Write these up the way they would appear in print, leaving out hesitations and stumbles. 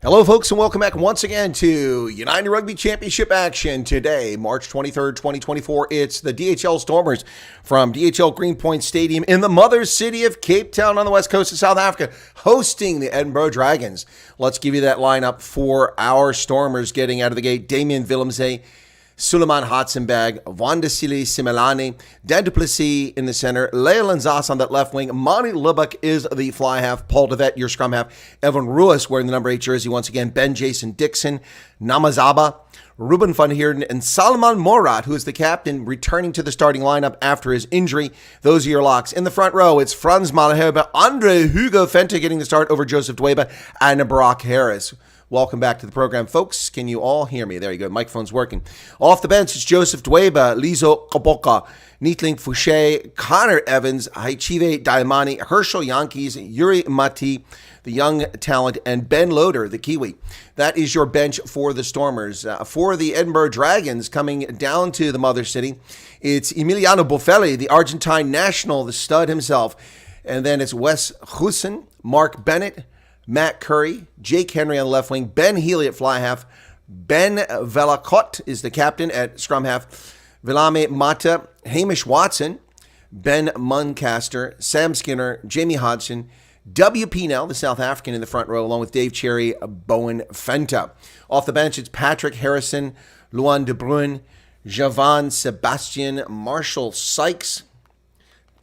Hello, folks, and welcome back once again to United Rugby Championship action. Today, March 23rd, 2024, it's the DHL Stormers from DHL Greenpoint Stadium in the mother city of Cape Town on the west coast of South Africa, hosting the Edinburgh Dragons. Let's give you that lineup for our Stormers getting out of the gate. Damien Willemse, Suleiman Hatzenberg, Wandisile Simelane, Dan du Plessis in the center, Leland Zas on that left wing, Monty Lubbock is the fly half, Paul DeVet, your scrum half, Evan Ruiz wearing the number 8 jersey once again, Ben Jason Dixon, Namazaba, Ruben van Heerden, and Salman Morat, who is the captain, returning to the starting lineup after his injury. Those are your locks. In the front row, it's Franz Malherbe, Andre Hugo Fente getting the start over Joseph Dweba, and Brock Harris. Welcome back to the program, folks. Can you all hear me? There you go. Microphone's working. Off the bench, it's Joseph Dweba, Lizo Kaboka, Neatling Fouché, Connor Evans, Haichive Daimani, Herschel Yankees, Yuri Mati, the young talent, and Ben Loader, the Kiwi. That is your bench for the Stormers. For the Edinburgh Dragons, coming down to the mother city, it's Emiliano Boffelli, the Argentine national, the stud himself. And then it's Wes Hussen, Mark Bennett, Matt Curry, Jake Henry on the left wing, Ben Healy at fly half, Ben Velacott is the captain at scrum half, Vilame Mata, Hamish Watson, Ben Muncaster, Sam Skinner, Jamie Hodgson, W.P. Nell, the South African in the front row, along with Dave Cherry, Bowen Fenta. Off the bench, it's Patrick Harrison, Luan De Bruin, Javan Sebastian, Marshall Sykes,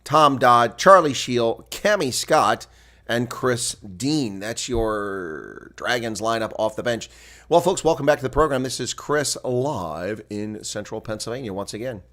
Tom Dodd, Charlie Shield, Cammy Scott, and Chris Dean. That's your Dragons lineup off the bench. Well, folks, welcome back to the program. This is Chris live in central Pennsylvania once again.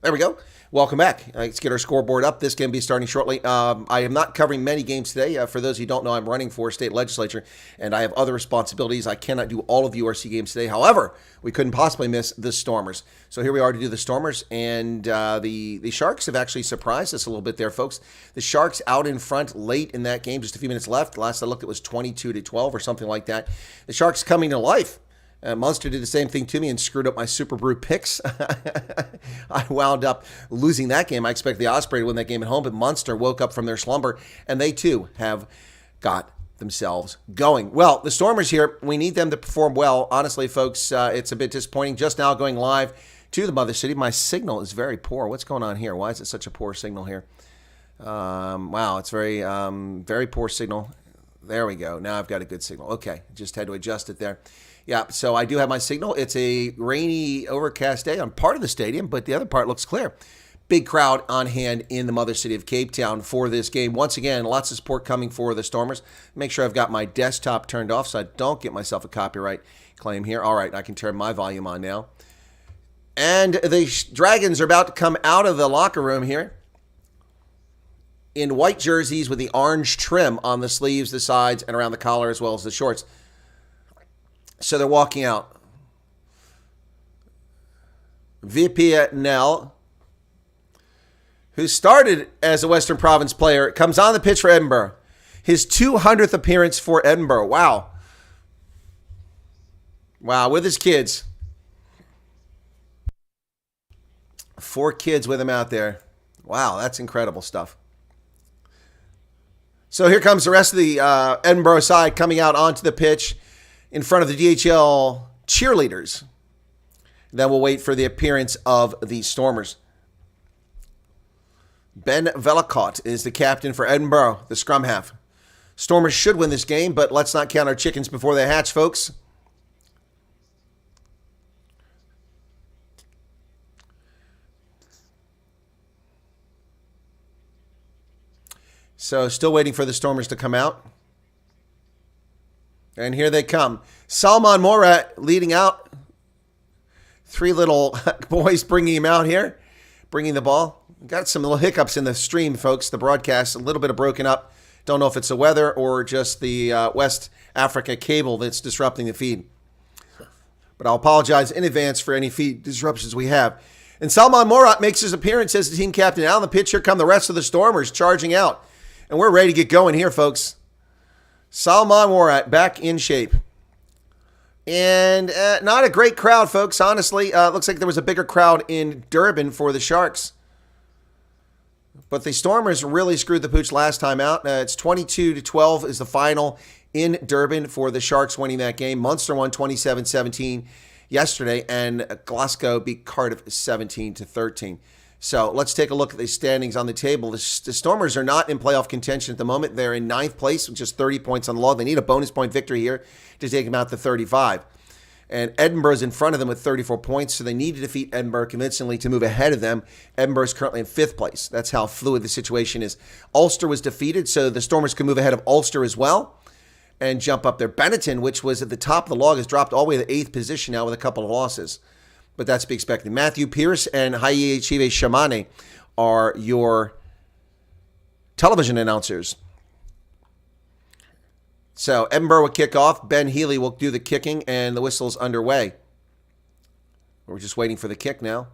There we go. Welcome back. Let's get our scoreboard up. This game will be starting shortly. I am not covering many games today. For those of you who don't know, I'm running for state legislature, and I have other responsibilities. I cannot do all of URC games today. However, we couldn't possibly miss the Stormers. So here we are to do the Stormers, and the Sharks have actually surprised us a little bit there, folks. The Sharks out in front late in that game, just a few minutes left. Last I looked, it was 22-12 or something like that. The Sharks coming to life. Munster did the same thing to me and screwed up my Super Brew picks. I wound up losing that game. I expect the Osprey to win that game at home, but Munster woke up from their slumber, and they too have got themselves going. Well, the Stormers here, we need them to perform well. Honestly, folks, it's a bit disappointing. Just now going live to the mother city. My signal is very poor. What's going on here? Why is it such a poor signal here? Wow, it's very, very poor signal. There we go. Now I've got a good signal. Okay, just had to adjust it there. Yeah, so I do have my signal. It's a rainy, overcast day on part of the stadium, but the other part looks clear. Big crowd on hand in the mother city of Cape Town for this game. Once again, lots of support coming for the Stormers. Make sure I've got my desktop turned off so I don't get myself a copyright claim here. All right, I can turn my volume on now. And the Dragons are about to come out of the locker room here in white jerseys with the orange trim on the sleeves, the sides, and around the collar, as well as the shorts. So they're walking out. Vipia Nell, who started as a Western Province player, comes on the pitch for Edinburgh. His 200th appearance for Edinburgh. Wow. Wow, with his kids. 4 kids with him out there. Wow, that's incredible stuff. So here comes the rest of the Edinburgh side coming out onto the pitch in front of the DHL cheerleaders. Then we'll wait for the appearance of the Stormers. Ben Velacott is the captain for Edinburgh, the scrum half. Stormers should win this game, but let's not count our chickens before they hatch, folks. So still waiting for the Stormers to come out. And here they come. Salman Morat leading out. 3 little boys bringing him out here. Bringing the ball. Got some little hiccups in the stream, folks. The broadcast, a little bit of broken up. Don't know if it's the weather or just the West Africa cable that's disrupting the feed. But I'll apologize in advance for any feed disruptions we have. And Salman Morat makes his appearance as the team captain. Out on the pitch, here come the rest of the Stormers charging out. And we're ready to get going here, folks. Salman Morat back in shape. And not a great crowd, folks, honestly. Looks like there was a bigger crowd in Durban for the Sharks. But the Stormers really screwed the pooch last time out. It's 22-12 is the final in Durban for the Sharks winning that game. Munster won 27-17 yesterday, and Glasgow beat Cardiff 17-13. So let's take a look at the standings on the table. The Stormers are not in playoff contention at the moment. They're in 9th place with just 30 points on the log. They need a bonus point victory here to take them out to 35. And Edinburgh's in front of them with 34 points, so they need to defeat Edinburgh convincingly to move ahead of them. Edinburgh's currently in 5th place. That's how fluid the situation is. Ulster was defeated, so the Stormers can move ahead of Ulster as well and jump up there. Benetton, which was at the top of the log, has dropped all the way to the 8th position now with a couple of losses. But that's to be expected. Matthew Pearce and Haye Chive Shamane are your television announcers. So Edinburgh will kick off. Ben Healy will do the kicking, and the whistle's underway. We're just waiting for the kick now.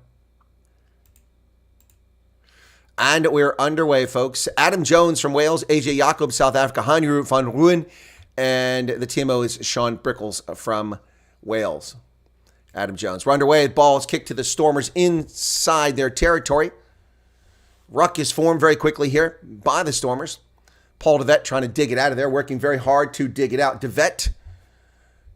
And we're underway, folks. Adam Jones from Wales, AJ Jacob, South Africa, Hanru van Rooyen, and the TMO is Sean Brickles from Wales. Adam Jones. We're underway. The ball is kicked to the Stormers inside their territory. Ruck is formed very quickly here by the Stormers. Paul DeVette trying to dig it out of there, working very hard to dig it out. DeVette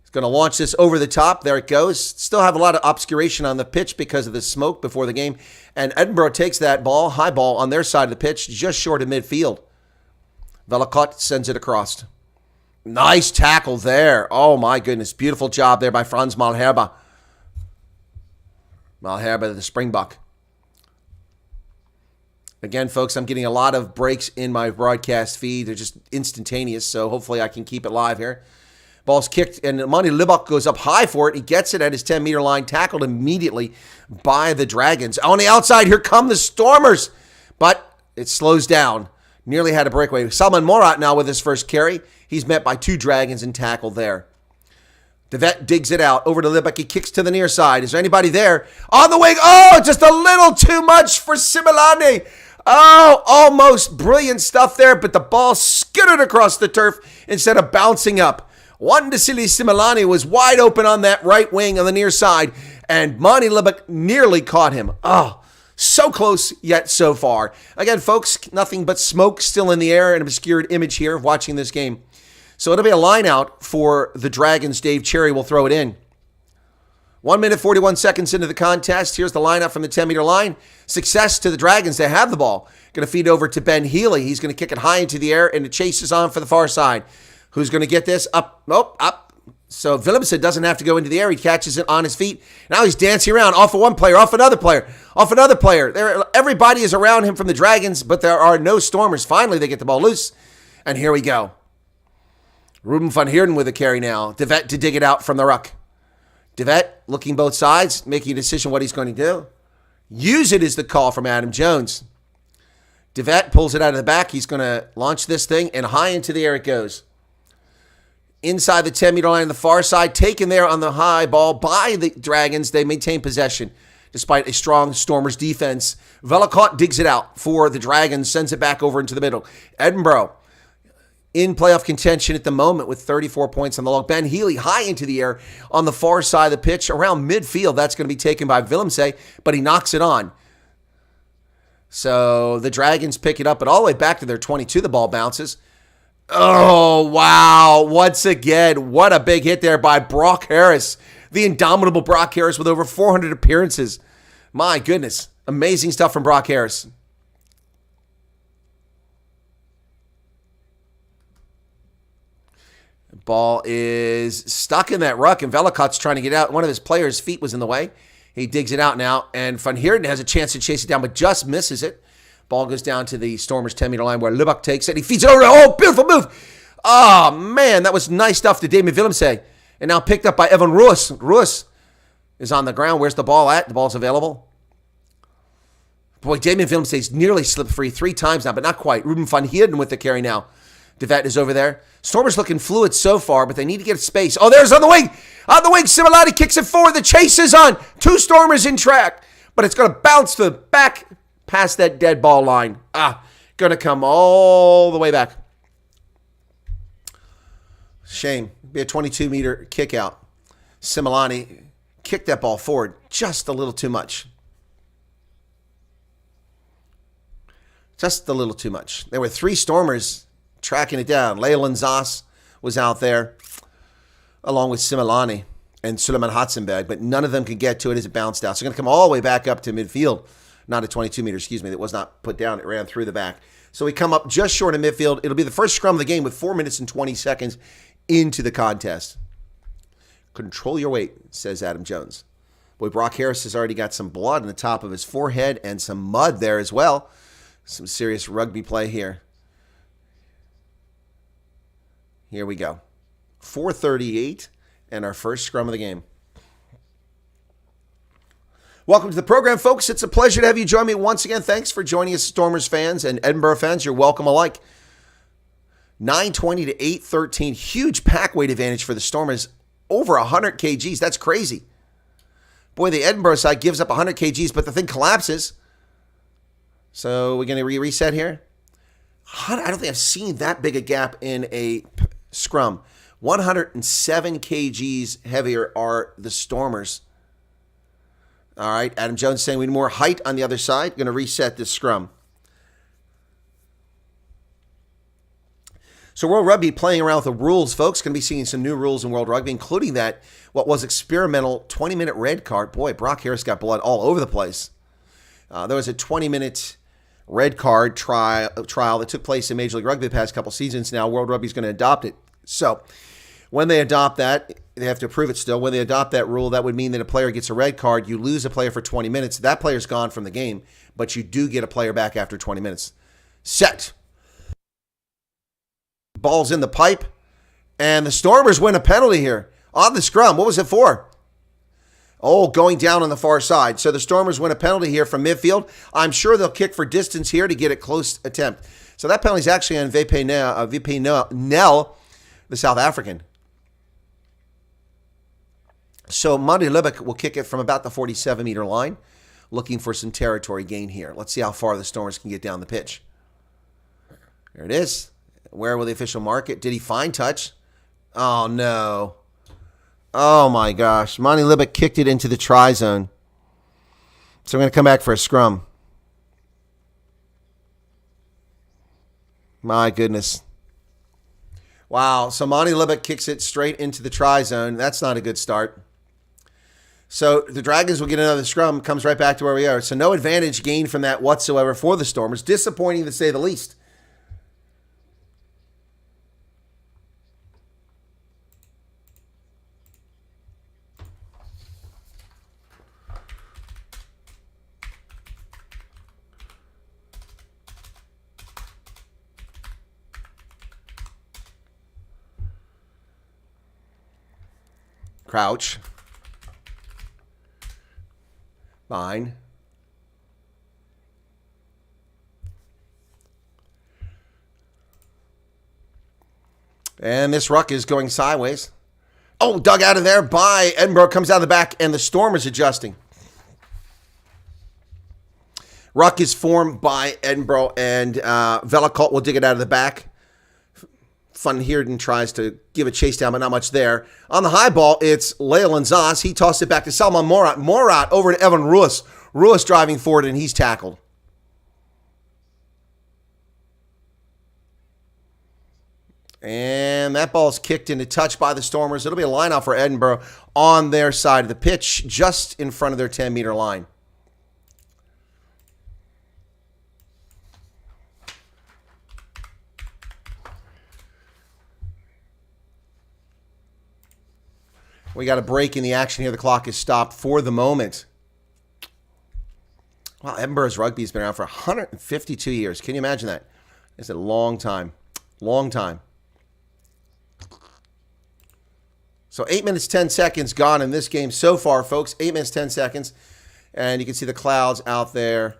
is going to launch this over the top. There it goes. Still have a lot of obscuration on the pitch because of the smoke before the game. And Edinburgh takes that ball, high ball, on their side of the pitch, just short of midfield. Velikot sends it across. Nice tackle there. Oh, my goodness. Beautiful job there by Franz Malherbe. Malherbe, the Springbok. Again, folks, I'm getting a lot of breaks in my broadcast feed. They're just instantaneous, so hopefully I can keep it live here. Ball's kicked, and Monty Libok goes up high for it. He gets it at his 10-meter line, tackled immediately by the Dragons. On the outside, here come the Stormers, but it slows down. Nearly had a breakaway. Salman Morat now with his first carry. He's met by 2 Dragons and tackled there. DeVette digs it out. Over to Libak. He kicks to the near side. Is there anybody there? On the wing. Oh, just a little too much for Similani. Oh, almost brilliant stuff there, but the ball skittered across the turf instead of bouncing up. Wandisili Similani was wide open on that right wing on the near side, and Monty Libak nearly caught him. Oh, so close, yet so far. Again, folks, nothing but smoke still in the air, an obscured image here of watching this game. So it'll be a line out for the Dragons. Dave Cherry will throw it in. 1 minute, 41 seconds into the contest. Here's the lineup from the 10-meter line. Success to the Dragons. They have the ball. Going to feed over to Ben Healy. He's going to kick it high into the air, and it chases on for the far side. Who's going to get this? Up. Nope, up. So Willemsen doesn't have to go into the air. He catches it on his feet. Now he's dancing around off of one player, off another player, off another player. Everybody is around him from the Dragons, but there are no Stormers. Finally, they get the ball loose, and here we go. Ruben van Heerden with a carry now. DeVette to dig it out from the ruck. DeVette looking both sides, making a decision what he's going to do. Use it is the call from Adam Jones. DeVette pulls it out of the back. He's going to launch this thing, and high into the air it goes. Inside the 10-meter line on the far side, taken there on the high ball by the Dragons. They maintain possession despite a strong Stormers defense. Velikot digs it out for the Dragons, sends it back over into the middle. Edinburgh in playoff contention at the moment with 34 points on the log. Ben Healy high into the air on the far side of the pitch around midfield. That's going to be taken by Willemse, but he knocks it on. So the Dragons pick it up, but all the way back to their 22, the ball bounces. Oh, wow. Once again, what a big hit there by Brock Harris. The indomitable Brock Harris with over 400 appearances. My goodness. Amazing stuff from Brock Harris. Ball is stuck in that ruck, and Velikot's trying to get out. One of his players' feet was in the way. He digs it out now, and Van Heerden has a chance to chase it down, but just misses it. Ball goes down to the Stormers' 10-meter line where Lubak takes it. He feeds it over. Oh, beautiful move. Oh, man, that was nice stuff to Damien Willemse. And now picked up by Evan Ruus. Ruus is on the ground. Where's the ball at? The ball's available. Boy, Damien Willemse's nearly slipped free 3 times now, but not quite. Ruben van Heerden with the carry now. DeVette is over there. Stormers looking fluid so far, but they need to get space. Oh, there's on the wing. On the wing, Similani kicks it forward. The chase is on. 2 Stormers in track, but it's going to bounce to the back past that dead ball line. Going to come all the way back. Shame. Be a 22-meter kick out. Similani kicked that ball forward just a little too much. Just a little too much. There were 3 Stormers tracking it down. Leyland Zas was out there, along with Similani and Suleiman Hatzenberg, but none of them could get to it as it bounced out. So going to come all the way back up to midfield. Not a 22-meter, that was not put down. It ran through the back. So we come up just short of midfield. It'll be the first scrum of the game with 4 minutes and 20 seconds into the contest. Control your weight, says Adam Jones. Boy, Brock Harris has already got some blood on the top of his forehead and some mud there as well. Some serious rugby play here. Here we go. 4:38 and our first scrum of the game. Welcome to the program, folks. It's a pleasure to have you join me once again. Thanks for joining us, Stormers fans and Edinburgh fans. You're welcome alike. 9:20 to 8:13. Huge pack weight advantage for the Stormers. Over 100 kgs. That's crazy. Boy, the Edinburgh side gives up 100 kgs, but the thing collapses. So we're going to reset here. I don't think I've seen that big a gap in a scrum. 107 kgs heavier are the Stormers. All right, Adam Jones saying we need more height on the other side. Going to reset this scrum. So World Rugby playing around with the rules, folks. Going to be seeing some new rules in World Rugby, including that what was experimental 20-minute red card. Boy, Brock Harris got blood all over the place. There was a 20-minute red card trial that took place in Major League Rugby the past couple seasons. Now World Rugby is going to adopt it. So when they adopt that, they have to approve it still. When they adopt that rule, that would mean that a player gets a red card. You lose a player for 20 minutes. That player's gone from the game, but you do get a player back after 20 minutes. Set. Ball's in the pipe, and the Stormers win a penalty here on the scrum. What was it for? Oh, going down on the far side. So the Stormers win a penalty here from midfield. I'm sure they'll kick for distance here to get a close attempt. So that penalty is actually on VP Nel, the South African. So Monty Libbek will kick it from about the 47-meter line, looking for some territory gain here. Let's see how far the Stormers can get down the pitch. There it is. Where will the official mark it? Did he find touch? Oh, no. Oh, my gosh. Monty Libbek kicked it into the try zone. So I'm going to come back for a scrum. My goodness. Wow. So Monty Libbek kicks it straight into the try zone. That's not a good start. So the Dragons will get another scrum. Comes right back to where we are. So no advantage gained from that whatsoever for the Stormers. Disappointing to say the least. Crouch. Fine. And this ruck is going sideways. Oh, dug out of there by Edinburgh. Comes out of the back, and the Stormers adjusting. Ruck is formed by Edinburgh, and Velikot will dig it out of the back. Van Heerden tries to give a chase down, but not much there. On the high ball, it's Leyland Zas. He tossed it back to Salman Morat. Morat over to Evan Ruiz. Ruiz driving forward, and he's tackled. And that ball's kicked into touch by the Stormers. It'll be a line out for Edinburgh on their side of the pitch, just in front of their 10-meter line. We got a break in the action here. The clock is stopped for the moment. Wow, Edinburgh's rugby has been around for 152 years. Can you imagine that? It's a long time. Long time. So 8 minutes, 10 seconds gone in this game so far, folks. 8 minutes, 10 seconds. And you can see the clouds out there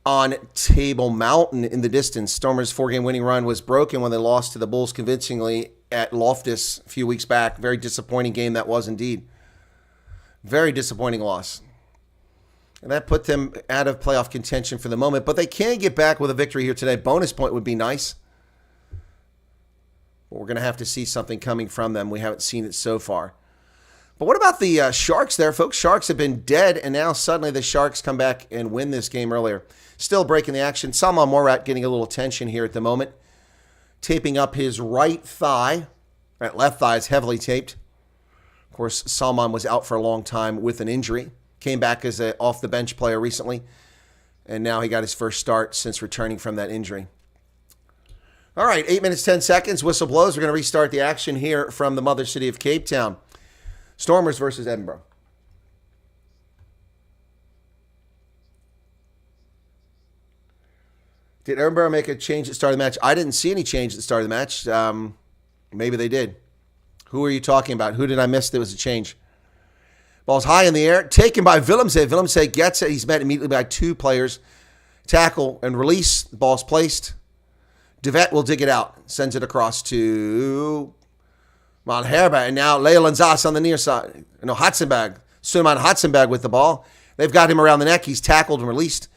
on Table Mountain in the distance. Stormers' 4-game winning run was broken when they lost to the Bulls convincingly at Loftus a few weeks back. Very disappointing game that was indeed. Very disappointing loss. And that put them out of playoff contention for the moment. But they can get back with a victory here today. Bonus point would be nice. But we're going to have to see something coming from them. We haven't seen it so far. But what about the Sharks there, folks? Sharks have been dead, and now suddenly the Sharks come back and win this game earlier. Still breaking the action. Salman Morat getting a little tension here at the moment. Taping up his right thigh. That left thigh is heavily taped. Of course, Salman was out for a long time with an injury. Came back as an off-the-bench player recently. And now he got his first start since returning from that injury. All right, 8 minutes, 10 seconds. Whistle blows. We're going to restart the action here from the mother city of Cape Town. Stormers versus Edinburgh. Did Edinburgh make a change at the start of the match? I didn't see any change at the start of the match. Maybe they did. Who are you talking about? Who did I miss? There was a change. Ball's high in the air. Taken by Willemse. Willemse gets it. He's met immediately by two players. Tackle and release. The ball's placed. De Vet will dig it out. Sends it across to Malherbe. And now Leyland Zas on the near side. No, Hatzenberg. Suleiman Hatzenberg with the ball. They've got him around the neck. He's tackled and released.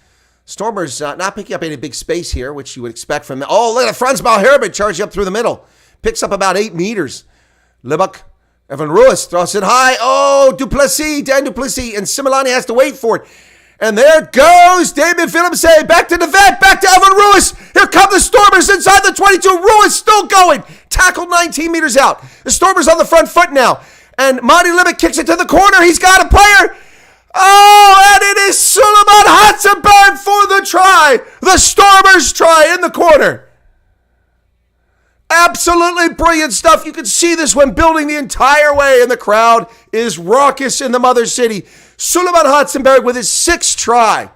Stormers not picking up any big space here, which you would expect from them. Oh, look at the Franz Malherbe charging up through the middle. Picks up about 8 meters. Libak, Evan Ruiz throws it high. Oh, Duplessis, Dan Duplessis, and Similani has to wait for it. And there goes David Willemse. Back to the vet, back to Evan Ruiz. Here come the Stormers inside the 22. Ruiz still going. Tackled 19 meters out. The Stormers on the front foot now. And Monty Libak kicks it to the corner. He's got a player. Oh, and it is Suleiman Hatzenberg for the try. The Stormers try in the corner. Absolutely brilliant stuff. You can see this one building the entire way, and the crowd is raucous in the mother city. Suleiman Hatzenberg with his 6th try.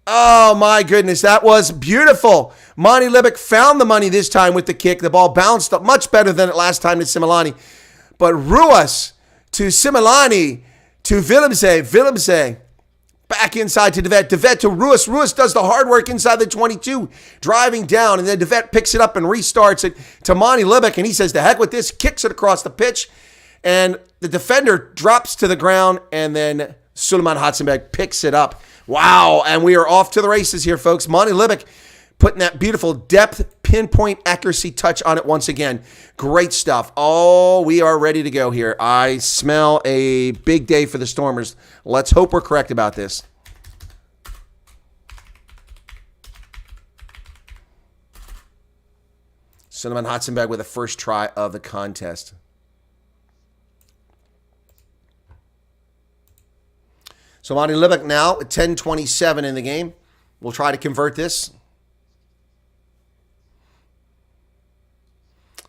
Oh, my goodness. That was beautiful. Monty Libak found the money this time with the kick. The ball bounced up much better than it last time to Similani. But Ruiz to Similani to Willemse. Back inside to De Vet. De Vet to Ruiz. Ruiz does the hard work inside the 22, driving down, and then De Vet picks it up and restarts it to Monty Libak, and he says, "The heck with this," kicks it across the pitch, and the defender drops to the ground, and then Suleiman Hatzenberg picks it up. Wow, and we are off to the races here, folks. Monty Libak putting that beautiful depth, pinpoint accuracy touch on it once again. Great stuff. Oh, we are ready to go here. I smell a big day for the Stormers. Let's hope we're correct about this. Suleiman Hatzenberg with the first try of the contest. So Monty Libak now at 10:27 in the game. We'll try to convert this.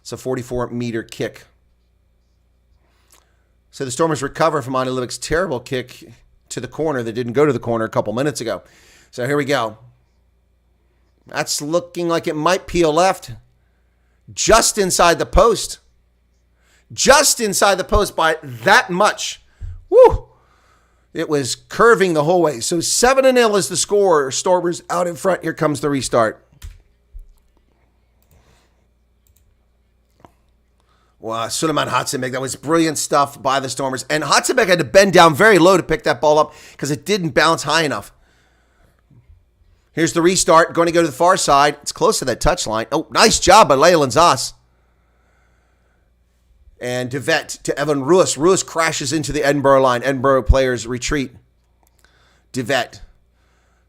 It's a 44-meter kick. So the Stormers recover from Monty Libak's terrible kick to the corner that didn't go to the corner a couple minutes ago. So here we go. That's looking like it might peel left. Just inside the post. Just inside the post by that much. Woo! It was curving the whole way. So 7-0 is the score. Stormers out in front. Here comes the restart. Wow, Suleiman Hatzenberg, that was brilliant stuff by the Stormers. And Hatzenberg had to bend down very low to pick that ball up because it didn't bounce high enough. Here's the restart, going to go to the far side. It's close to that touchline. Oh, nice job by Leyland Zas. And De Vet to Evan Ruiz. Ruiz crashes into the Edinburgh line. Edinburgh players retreat. De Vet.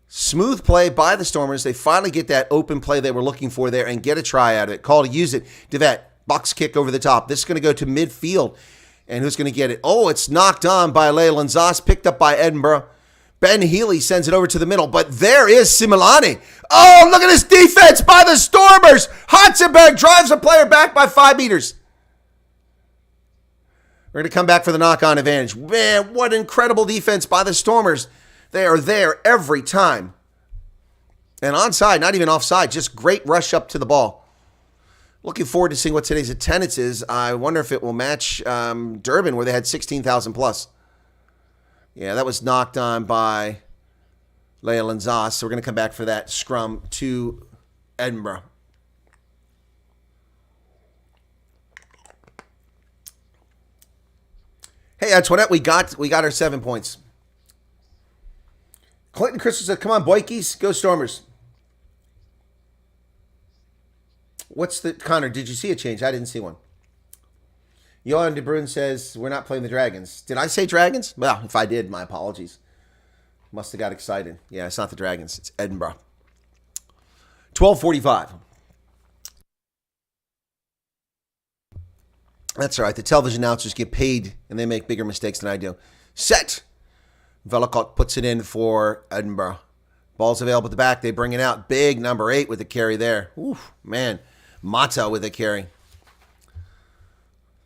Smooth play by the Stormers. They finally get that open play they were looking for there and get a try out of it. Call to use it. De Vet. Box kick over the top. This is going to go to midfield. And who's going to get it? Oh, it's knocked on by Leyland Zas, picked up by Edinburgh. Ben Healy sends it over to the middle, but there is Similani. Oh, look at this defense by the Stormers. Hatzenberg drives a player back by 5 meters. We're going to come back for the knock-on advantage. Man, what incredible defense by the Stormers. They are there every time. And onside, not even offside, just great rush up to the ball. Looking forward to seeing what today's attendance is. I wonder if it will match Durban, where they had 16,000 plus. Yeah, that was knocked on by Leyland Zas. So we're going to come back for that scrum to Edinburgh. Hey, Antoinette, we got our 7 points. Clinton Crystal said, "Come on, boykies, go Stormers." What's the, Connor, did you see a change? I didn't see one. Johan de Bruin says, "We're not playing the Dragons." Did I say Dragons? Well, if I did, my apologies. Must have got excited. Yeah, it's not the Dragons. It's Edinburgh. 12:45. That's all right. The television announcers get paid, and they make bigger mistakes than I do. Set. Velikot puts it in for Edinburgh. Ball's available at the back. They bring it out. Big number 8 with the carry there. Oof, man. Mata with the carry.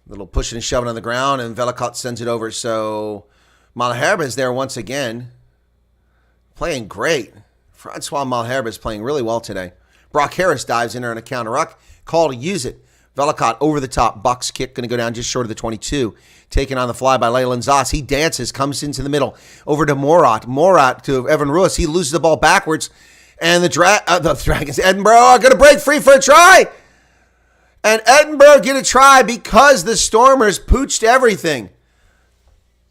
Little pushing and shoving on the ground, and Velikot sends it over. So Malherbe is there once again. Playing great. Francois Malherbe is playing really well today. Brock Harris dives in there on a counter ruck. Call to use it. Velikot over the top. Bucks kick going to go down just short of the 22. Taken on the fly by Leyland Zas. He dances, comes into the middle. Over to Morat. Morat to Evan Ruiz. He loses the ball backwards. And the Dragons, Edinburgh are going to break free for a try. And Edinburgh get a try because the Stormers pooched everything.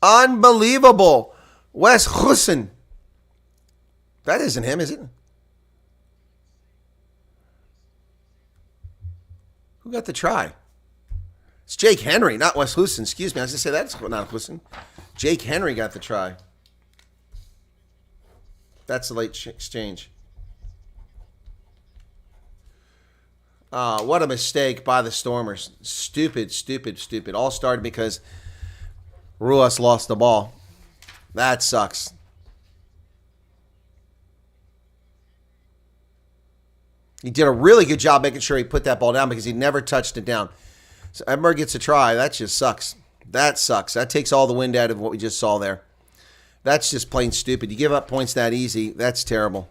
Unbelievable. Wes Hussein. That isn't him, is it? Who got the try? It's Jake Henry, not Wes Hussein. Excuse me. I was going to say that's not Hussein. Jake Henry got the try. That's the late exchange. What a mistake by the Stormers. Stupid, stupid, stupid. All started because Ruas lost the ball. That sucks. He did a really good job making sure he put that ball down because he never touched it down. So Edinburgh gets a try. That just sucks. That sucks. That takes all the wind out of what we just saw there. That's just plain stupid. You give up points that easy. That's terrible.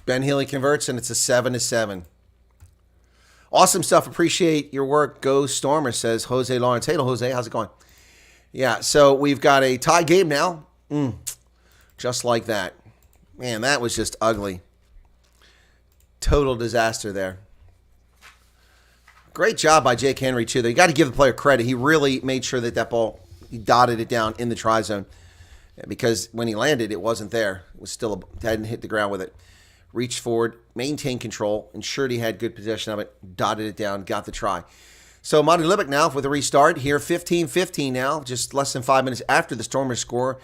Ben Healy converts, and it's a 7-7. Awesome stuff. Appreciate your work. Go Stormers, says Jose Lawrence. Hey, Jose, how's it going? Yeah, so we've got a tie game now. Just like that. Man, that was just ugly. Total disaster there. Great job by Jake Henry, too. You got to give the player credit. He really made sure that ball, he dotted it down in the try zone. Because when he landed, it wasn't there. It was still, hadn't hit the ground with it. Reached forward, maintained control, ensured he had good possession of it, dotted it down, got the try. So Monty Libick now with a restart here, 15-15 now, just less than 5 minutes after the Stormers score.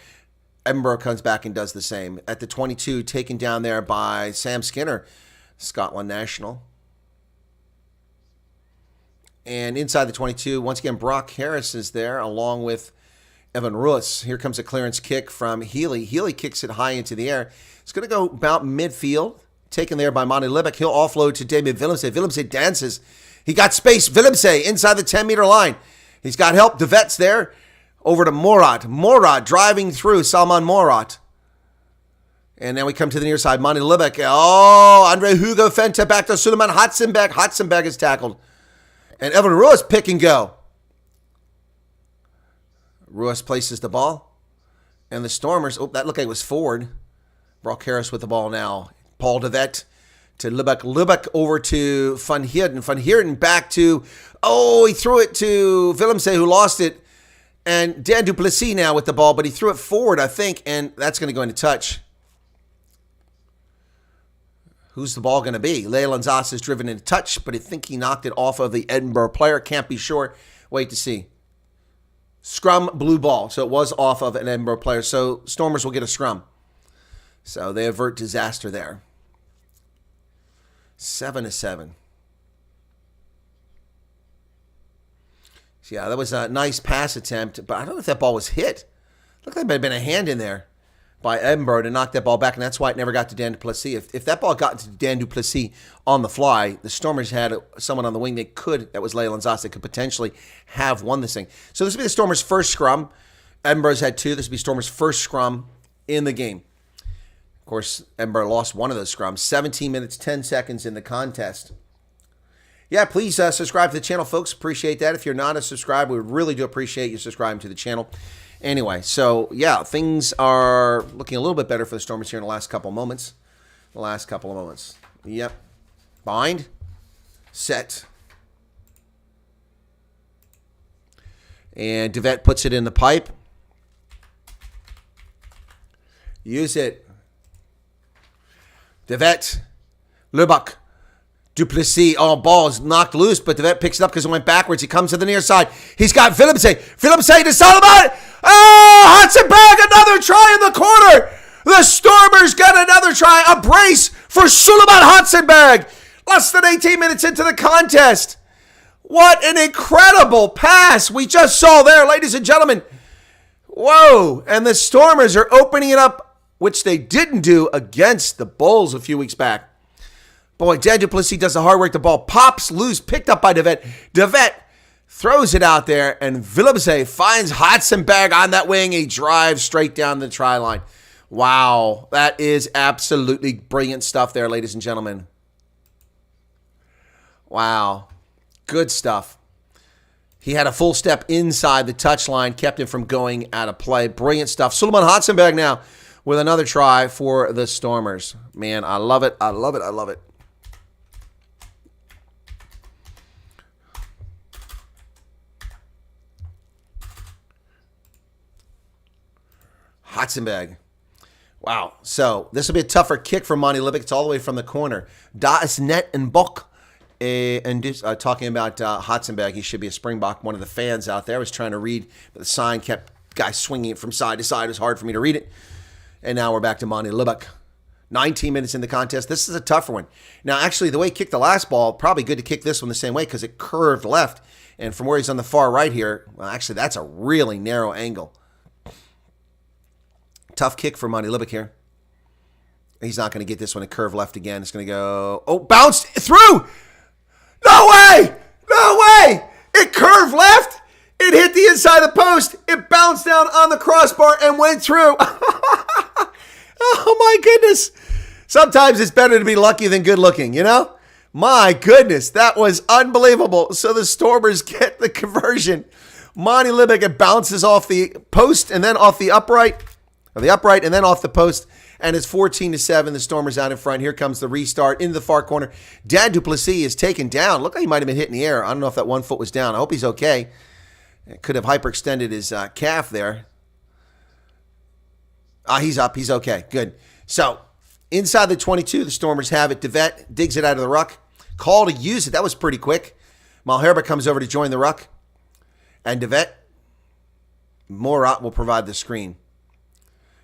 Edinburgh comes back and does the same. At the 22, taken down there by Sam Skinner, Scotland national. And inside the 22, once again, Brock Harris is there along with Evan Ruiz. Here comes a clearance kick from Healy. Healy kicks it high into the air. It's going to go about midfield. Taken there by Monty Libick. He'll offload to David Willemse. Willemse dances. He got space. Willemse inside the 10-meter line. He's got help. De Vet's there. Over to Morat. Morat driving through. Salman Morat. And then we come to the near side. Monty Libick. Oh, Andre Hugo Fenta back to Suleiman Hatzenberg. Hatzenberg is tackled. And Evan Ruiz pick and go. Ruiz places the ball. And the Stormers, that looked like it was forward. Brock Harris with the ball now. Paul de Vet to Libick. Libick over to Van Heerden. Van Heerden back to, he threw it to Willemse, who lost it. And Dan Duplessis now with the ball, but he threw it forward, I think, and that's going to go into touch. Who's the ball going to be? Leyland Zas is driven into touch, but I think he knocked it off of the Edinburgh player. Can't be sure. Wait to see. Scrum, blue ball. So it was off of an Edinburgh player. So Stormers will get a scrum. So they avert disaster there. 7-7. So yeah, that was a nice pass attempt, but I don't know if that ball was hit. Looked like there might have been a hand in there by Edinburgh to knock that ball back, and that's why it never got to Dan Duplessis. If that ball got to Dan Duplessis on the fly, the Stormers had someone on the wing that was Leyland Zas, that could potentially have won this thing. So this will be the Stormers' first scrum. Edinburgh's had 2. This will be Stormers' first scrum in the game. Of course, Edinburgh lost one of those scrums. 17 minutes, 10 seconds in the contest. Yeah, please subscribe to the channel, folks. Appreciate that. If you're not a subscriber, we really do appreciate you subscribing to the channel. Anyway, so yeah, things are looking a little bit better for the Stormers here in the last couple of moments. Yep. Bind. Set. And De Vet puts it in the pipe. Use it. De Vet, Lubac, Duplessis. Ball is knocked loose, but De Vet picks it up because it went backwards. He comes to the near side. He's got Willemse. Willemse to Salomon. Hatzenberg, another try in the corner. The Stormers got another try. A brace for Suleiman Hatzenberg. Less than 18 minutes into the contest. What an incredible pass we just saw there, ladies and gentlemen. Whoa. And the Stormers are opening it up, which they didn't do against the Bulls a few weeks back. Boy, Dan du Plessis does the hard work. The ball pops loose, picked up by Devet. Devet throws it out there, and Willemse finds Hatzenberg on that wing. He drives straight down the try line. Wow, that is absolutely brilliant stuff there, ladies and gentlemen. Wow, good stuff. He had a full step inside the touchline, kept him from going out of play. Brilliant stuff. Suleiman Hatzenberg now with another try for the Stormers. Man, I love it. I love it. I love it. Hatzenberg. Wow. So this will be a tougher kick for Monty Libick. It's all the way from the corner. Da is net en Bock. And talking about Hatzenberg, he should be a Springbok. One of the fans out there was trying to read, but the sign kept guys swinging it from side to side. It was hard for me to read it. And now we're back to Monty Libick. 19 minutes in the contest. This is a tougher one. Now, actually, the way he kicked the last ball, probably good to kick this one the same way because it curved left. And from where he's on the far right here, well, actually, that's a really narrow angle. Tough kick for Monty Libick here. He's not going to get this one to curve left again. It's going to go, oh, bounced through. No way! No way! It curved left. It hit the inside of the post. It bounced down on the crossbar and went through. Oh, my goodness. Sometimes it's better to be lucky than good looking, you know? My goodness, that was unbelievable. So the Stormers get the conversion. Monty Libick, it bounces off the post and then off the upright. Or the upright and then off the post. And it's 14-7. The Stormers out in front. Here comes the restart into the far corner. Dan du Plessis is taken down. Looked like he might have been hit in the air. I don't know if that one foot was down. I hope he's okay. It could have hyperextended his calf there. He's up. He's okay. Good. So inside the 22, the Stormers have it. Devet digs it out of the ruck. Call to use it. That was pretty quick. Malherbe comes over to join the ruck. And Devet, Morat will provide the screen.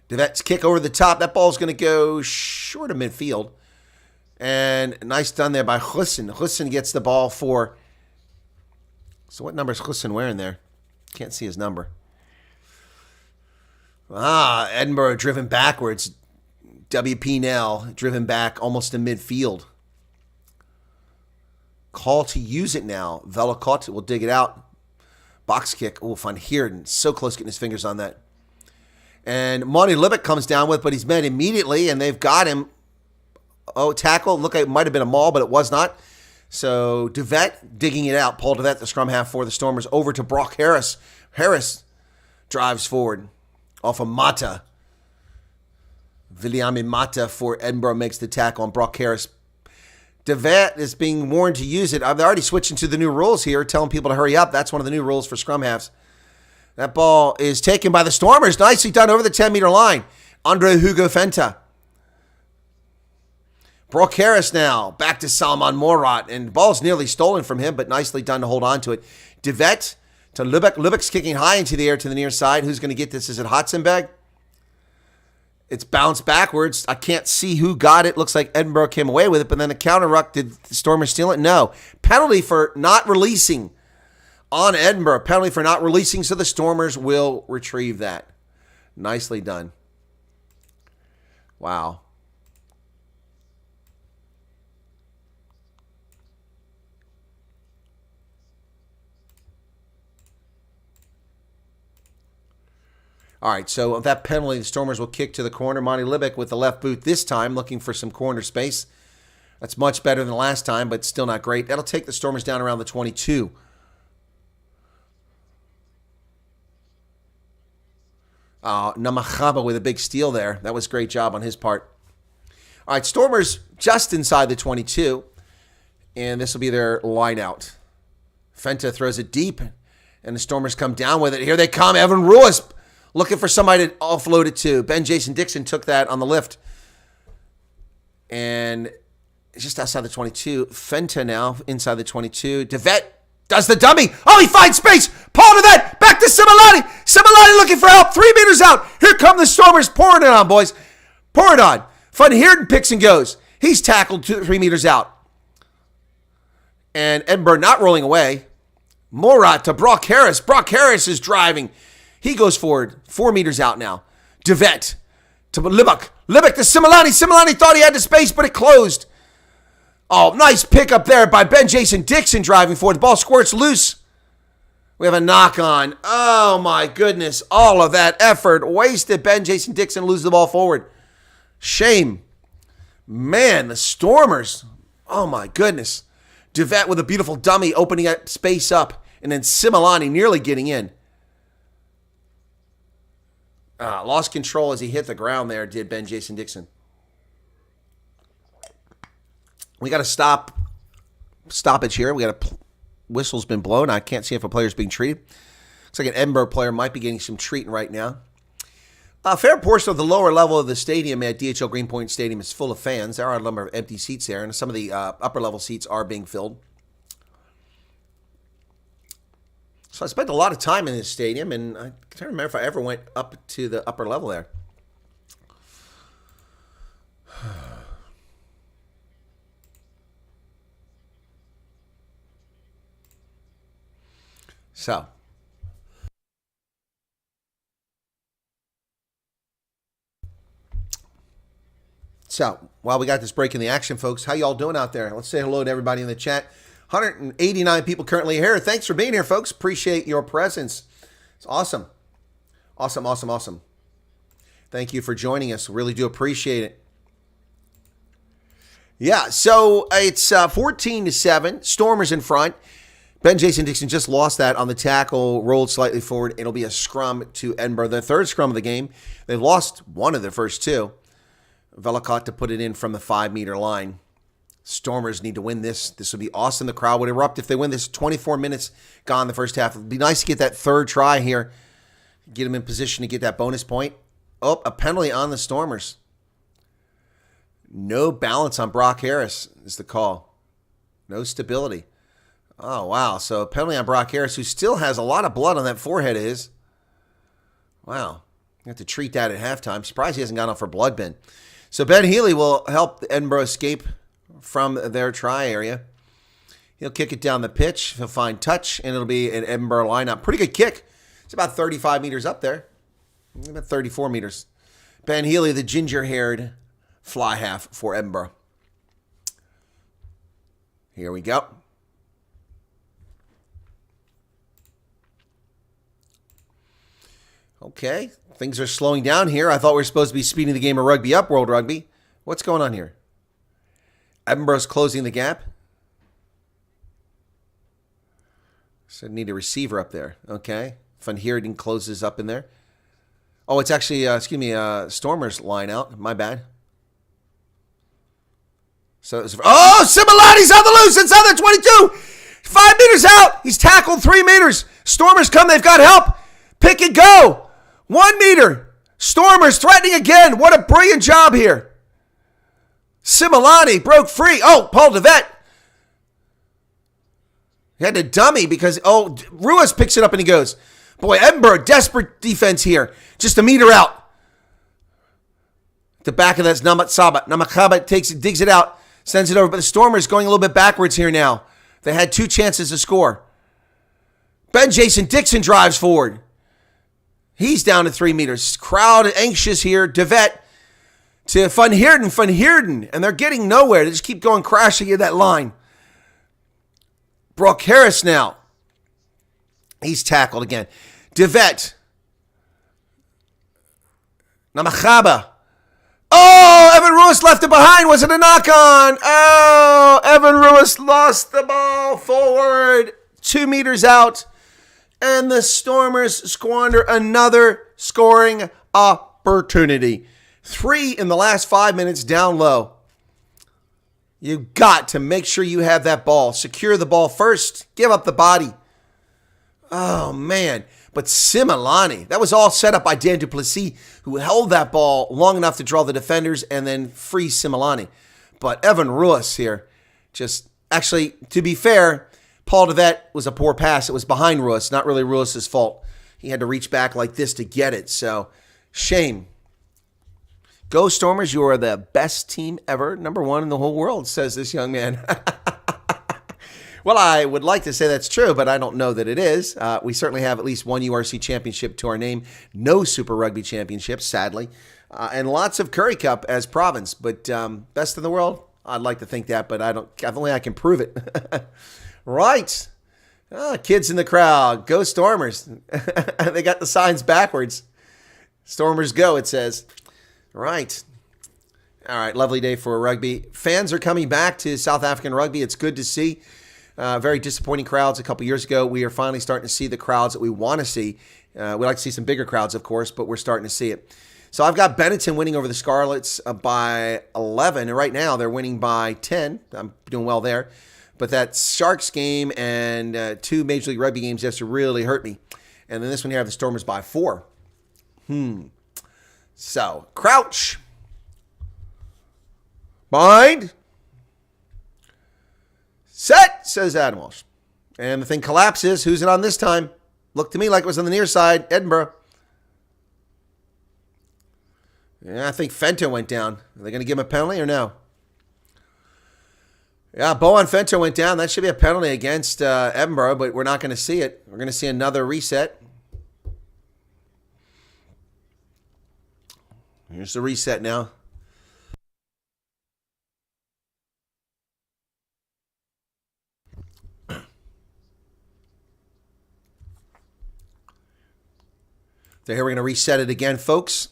Devet's kick over the top. That ball's going to go short of midfield. And nice done there by Hussen. Hussen gets the ball for... So what number is Hussen wearing there? Can't see his number. Edinburgh driven backwards. WP Nell driven back almost to midfield. Call to use it now. Velikot will dig it out. Box kick. Oh, Van Heerden. So close getting his fingers on that. And Monty Libick comes down with, but he's met immediately, and they've got him. Oh, tackle. Look, it might have been a maul, but it was not. So Devet digging it out. Paul Devet, the scrum half for the Stormers, over to Brock Harris. Harris drives forward off of Mata. Viliami Mata for Edinburgh makes the tackle on Brock Harris. Devet is being warned to use it. I've already switched into the new rules here, telling people to hurry up. That's one of the new rules for scrum halves. That ball is taken by the Stormers. Nicely done over the 10-meter line. Andre Hugo Fenta. Brock Harris now back to Salman Morat. And the ball's nearly stolen from him, but nicely done to hold on to it. Devet to Libick. Libick's kicking high into the air to the near side. Who's going to get this? Is it Hatzenberg? It's bounced backwards. I can't see who got it. Looks like Edinburgh came away with it, but then the counter ruck. Did the Stormers steal it? No. Penalty for not releasing on Edinburgh. Penalty for not releasing, so the Stormers will retrieve that. Nicely done. Wow. All right, so of that penalty, the Stormers will kick to the corner. Monty Libick with the left boot this time, looking for some corner space. That's much better than the last time, but still not great. That'll take the Stormers down around the 22. Namachaba with a big steal there. That was a great job on his part. All right, Stormers just inside the 22, and this will be their line out. Fenta throws it deep, and the Stormers come down with it. Here they come. Evan Ruiz looking for somebody to offload it to. Ben Jason Dixon took that on the lift. And just outside the 22. Fenta now inside the 22. Devet does the dummy. Oh, he finds space. Paul Devet back to Similani. Similani looking for help. 3 meters out. Here come the Stormers pouring it on, boys. Pour it on. Van Heerden picks and goes. He's tackled 3 meters out. And Edinburgh not rolling away. Morat to Brock Harris. Brock Harris is driving. He goes forward. 4 meters out now. DeVet to Libak. Libak to Similani. Similani thought he had the space, but it closed. Oh, nice pick up there by Ben Jason Dixon driving forward. The ball squirts loose. We have a knock on. Oh, my goodness. All of that effort wasted. Ben Jason Dixon loses the ball forward. Shame. Man, the Stormers. Oh, my goodness. DeVet with a beautiful dummy opening that space up. And then Similani nearly getting in. Lost control as he hit the ground there, did Ben Jason Dixon. We got to stoppage here. We got a whistle's been blown. I can't see if a player's being treated. Looks like an Edinburgh player might be getting some treatment right now. A fair portion of the lower level of the stadium at DHL Greenpoint Stadium is full of fans. There are a number of empty seats there, and some of the upper level seats are being filled. So I spent a lot of time in this stadium, and I can't remember if I ever went up to the upper level there. So, while we got this break in the action, folks, how y'all doing out there? Let's say hello to everybody in the chat. 189 people currently here. Thanks for being here, folks. Appreciate your presence. It's awesome. Awesome, awesome, awesome. Thank you for joining us. Really do appreciate it. Yeah, so it's 14-7. Stormers in front. Ben Jason Dixon just lost that on the tackle, rolled slightly forward. It'll be a scrum to Edinburgh. The third scrum of the game. They lost one of the first two. Velicott to put it in from the 5-meter line. Stormers need to win this. This would be awesome. The crowd would erupt if they win this. 24 minutes gone the first half. It would be nice to get that third try here. Get them in position to get that bonus point. Oh, a penalty on the Stormers. No balance on Brock Harris is the call. No stability. Oh, wow. So a penalty on Brock Harris, who still has a lot of blood on that forehead of his. Wow. You have to treat that at halftime. Surprised he hasn't gone off for blood bin. So Ben Healy will help Edinburgh escape from their try area. He'll kick it down the pitch. He'll find touch, and it'll be an Edinburgh lineup. Pretty good kick. It's about 35 meters up there. About 34 meters. Ben Healy, the ginger-haired fly half for Edinburgh. Here we go. Okay, things are slowing down here. I thought we were supposed to be speeding the game of rugby up, World Rugby. What's going on here? Edinburgh's closing the gap. So need a receiver up there. Okay. Van Heerden closes up in there. Oh, it's actually, Stormers line out. My bad. So, Similani's on the loose inside the 22. 5 meters out. He's tackled 3 meters. Stormers come. They've got help. Pick and go. 1 meter. Stormers threatening again. What a brilliant job here. Similani broke free. Oh, Paul DeVet. He had to dummy because, Ruiz picks it up and he goes. Boy, Edinburgh, desperate defense here. Just a meter out. The back of that's Namakaba. Namakaba takes it, digs it out, sends it over. But the Stormers going a little bit backwards here now. They had 2 chances to score. Ben Jason Dixon drives forward. He's down to 3 meters. Crowd anxious here. DeVet to Van Heerden. Van Heerden. And they're getting nowhere. They just keep going crashing in that line. Brock Harris now. He's tackled again. DeVet. Namakaba. Oh, Evan Ruiz left it behind. Was it a knock-on? Oh, Evan Ruiz lost the ball forward. 2 meters out. And the Stormers squander another scoring opportunity. 3 in the last 5 minutes down low. You've got to make sure you have that ball. Secure the ball first. Give up the body. Oh, man. But Similani, that was all set up by Dan Duplessis, who held that ball long enough to draw the defenders and then free Similani. But Evan Ruiz here, actually, to be fair, Paul DeVet was a poor pass. It was behind Ruiz, not really Ruiz's fault. He had to reach back like this to get it. So, shame. Go Stormers, you are the best team ever. Number one in the whole world, says this young man. Well, I would like to say that's true, but I don't know that it is. We certainly have at least one URC championship to our name. No Super Rugby championships, sadly. And lots of Curry Cup as province. But best in the world? I'd like to think that, but I don't. Only I can prove it. Right. Kids in the crowd. Go Stormers. They got the signs backwards. Stormers go, it says. Right. All right, lovely day for rugby. Fans are coming back to South African rugby. It's good to see. Very disappointing crowds a couple years ago. We are finally starting to see the crowds that we want to see. We like to see some bigger crowds, of course, but we're starting to see it. So I've got Benetton winning over the Scarlets by 11, and right now they're winning by 10. I'm doing well there. But that Sharks game and 2 Major League Rugby games just really hurt me. And then this one here, I have the Stormers by 4. So, crouch. Bind. Set, says Adam Walsh. And the thing collapses. Who's it on this time? Looked to me like it was on the near side. Edinburgh. Yeah, I think Fento went down. Are they going to give him a penalty or no? Yeah, Bowen Fento went down. That should be a penalty against Edinburgh, but we're not going to see it. We're going to see another reset. Here's the reset now. So here we're going to reset it again, folks.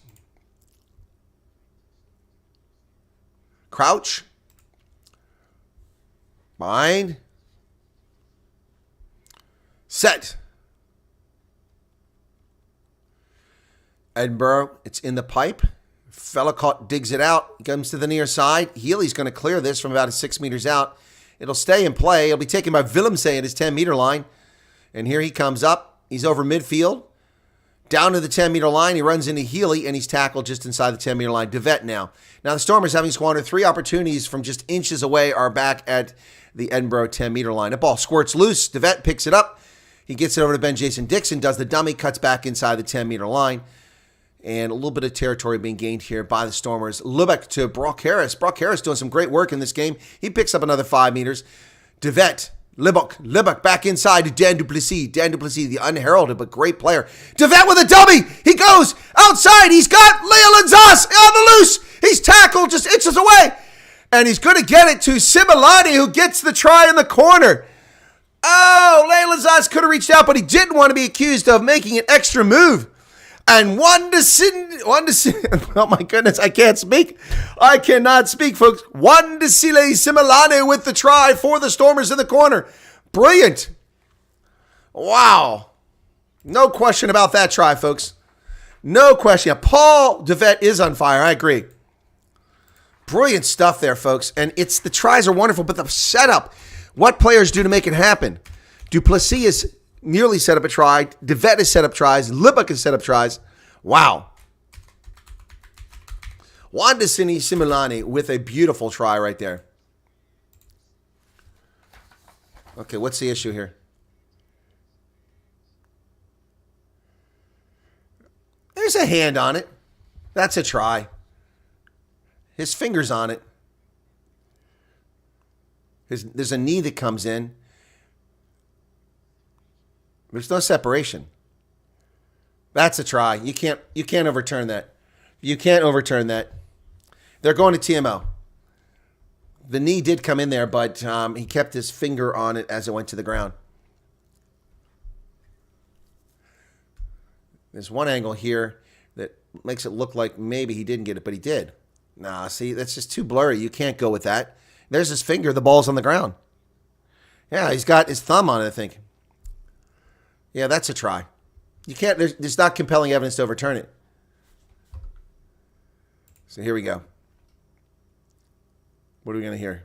Crouch. Bind. Set. Edinburgh, it's in the pipe. Fellicott digs it out, comes to the near side. Healy's going to clear this from about 6 meters out. It'll stay in play. It'll be taken by Willemse at his 10-meter line. And here he comes up. He's over midfield. Down to the 10-meter line. He runs into Healy, and he's tackled just inside the 10-meter line. DeVette now. Now the Stormers, having squandered 3 opportunities from just inches away, are back at the Edinburgh 10-meter line. The ball squirts loose. DeVette picks it up. He gets it over to Ben Jason Dixon, does the dummy, cuts back inside the 10-meter line. And a little bit of territory being gained here by the Stormers. Lubeck to Brock Harris. Brock Harris doing some great work in this game. He picks up another 5 meters. DeVette. Lubeck back inside to Dan Duplessis. Dan Duplessis, the unheralded but great player. DeVette with a dummy. He goes outside. He's got Leland Zas on the loose. He's tackled just inches away. And he's going to get it to Similani, who gets the try in the corner. Oh, Leland Zas could have reached out, but he didn't want to be accused of making an extra move. And oh my goodness, I can't speak. I cannot speak, folks. Wandisile Similane with the try for the Stormers in the corner. Brilliant. Wow. No question about that try, folks. No question. Paul DeVette is on fire. I agree. Brilliant stuff there, folks. And it's the tries are wonderful, but the setup, what players do to make it happen. Duplessis is nearly set up a try. DeVette has set up tries. Lubeck has set up tries. Wow. Wandisini Similani with a beautiful try right there. Okay, what's the issue here? There's a hand on it. That's a try. His finger's on it. There's a knee that comes in. There's no separation. That's a try. You can't overturn that. You can't overturn that. They're going to TMO. The knee did come in there, but he kept his finger on it as it went to the ground. There's one angle here that makes it look like maybe he didn't get it, but he did. Nah, see, that's just too blurry. You can't go with that. There's his finger. The ball's on the ground. Yeah, he's got his thumb on it, I think. Yeah, that's a try. You can't, there's not compelling evidence to overturn it. So here we go. What are we going to hear?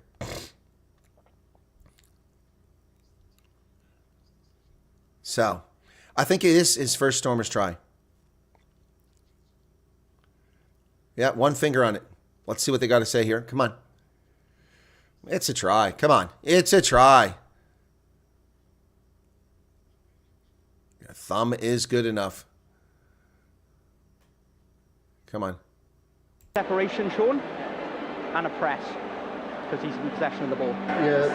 So, I think it is his first Stormers try. Yeah, one finger on it. Let's see what they got to say here. Come on. It's a try. Come on. It's a try. Your thumb is good enough. Come on. Separation, Sean, and a press, because he's in possession of the ball. Yeah,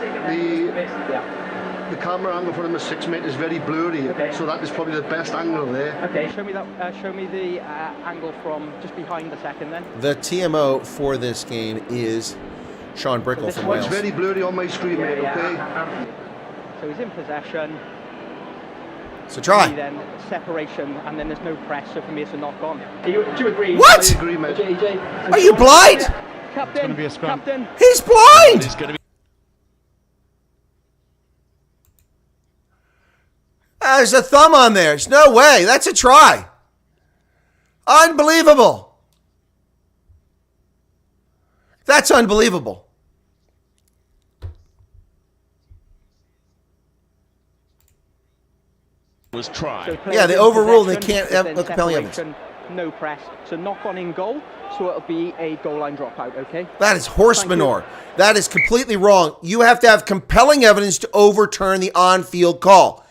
the camera angle for number 6, mate, is very blurry, okay. So that is probably the best angle there. Okay, show me that. Show me the angle from just behind the second, then. The TMO for this game is Sean Brickle from Wales. It's very blurry on my screen, mate. Okay. So he's in possession. So try. Then separation, and then there's no press. So for me, it's a knock on. Do you agree? What? I agree, mate. Are you blind? Captain. It's going to be a scrum. Captain. He's blind. It's going to be. There's a thumb on there. There's no way. That's a try. Unbelievable. That's unbelievable. Was tried. So yeah, they overruled. They can't have no compelling evidence. No press. So knock on in goal. So it'll be a goal line dropout. Okay. That is horse manure. That is completely wrong. You have to have compelling evidence to overturn the on-field call.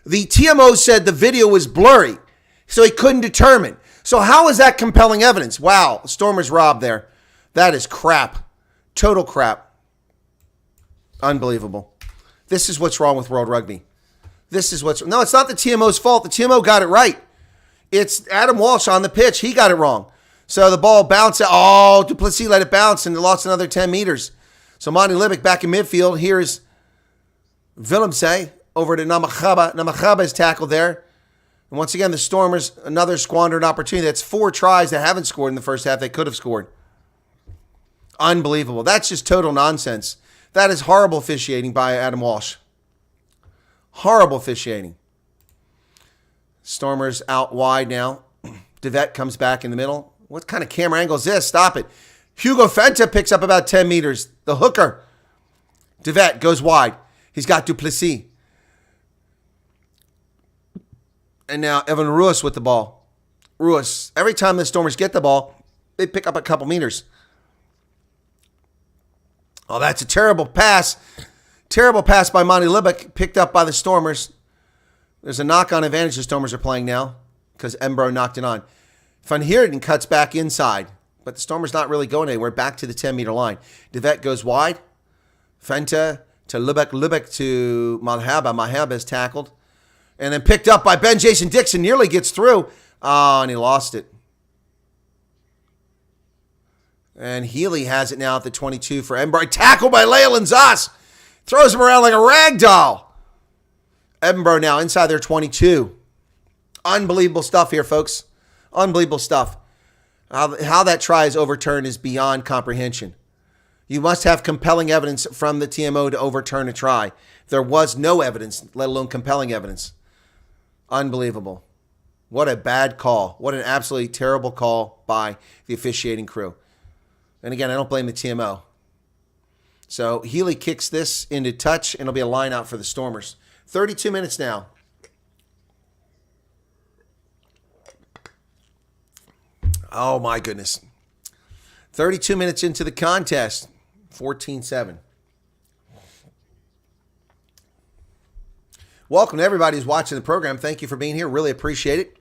The TMO said the video was blurry, so he couldn't determine. So how is that compelling evidence? Wow, Stormers robbed there. That is crap. Total crap. Unbelievable. This is what's wrong with World Rugby. This is what's... No, it's not the TMO's fault. The TMO got it right. It's Adam Walsh on the pitch. He got it wrong. So the ball bounced. Oh, du Plessis let it bounce and lost another 10 meters. So Monty Libick back in midfield. Here's Willemse over to Namachaba. Namachaba is tackled there. And once again, the Stormers, another squandered opportunity. That's 4 tries that haven't scored in the first half. They could have scored. Unbelievable. That's just total nonsense. That is horrible officiating by Adam Walsh. Horrible officiating. Stormers out wide now. DeVette comes back in the middle. What kind of camera angle is this? Stop it. Hugo Fenta picks up about 10 meters. The hooker. DeVette goes wide. He's got du Plessis. And now Evan Ruiz with the ball. Ruiz. Every time the Stormers get the ball, they pick up a couple meters. Oh, that's a terrible pass. Terrible pass by Monty Libick, picked up by the Stormers. There's a knock-on advantage the Stormers are playing now because Edinburgh knocked it on. Van Heerden cuts back inside, but the Stormers not really going anywhere. Back to the 10-meter line. DeVette goes wide. Fenta to Libick. Libick to Malhaba. Malhaba is tackled. And then picked up by Ben Jason Dixon. Nearly gets through. Oh, and he lost it. And Healy has it now at the 22 for Edinburgh. Tackled by Leyland Zas. Throws him around like a rag doll. Edinburgh now inside their 22. Unbelievable stuff here, folks. Unbelievable stuff. How that try is overturned is beyond comprehension. You must have compelling evidence from the TMO to overturn a try. There was no evidence, let alone compelling evidence. Unbelievable. What a bad call. What an absolutely terrible call by the officiating crew. And again, I don't blame the TMO. So Healy kicks this into touch, and it'll be a line out for the Stormers. 32 minutes now. Oh, my goodness. 32 minutes into the contest. 14-7. Welcome to everybody who's watching the program. Thank you for being here. Really appreciate it.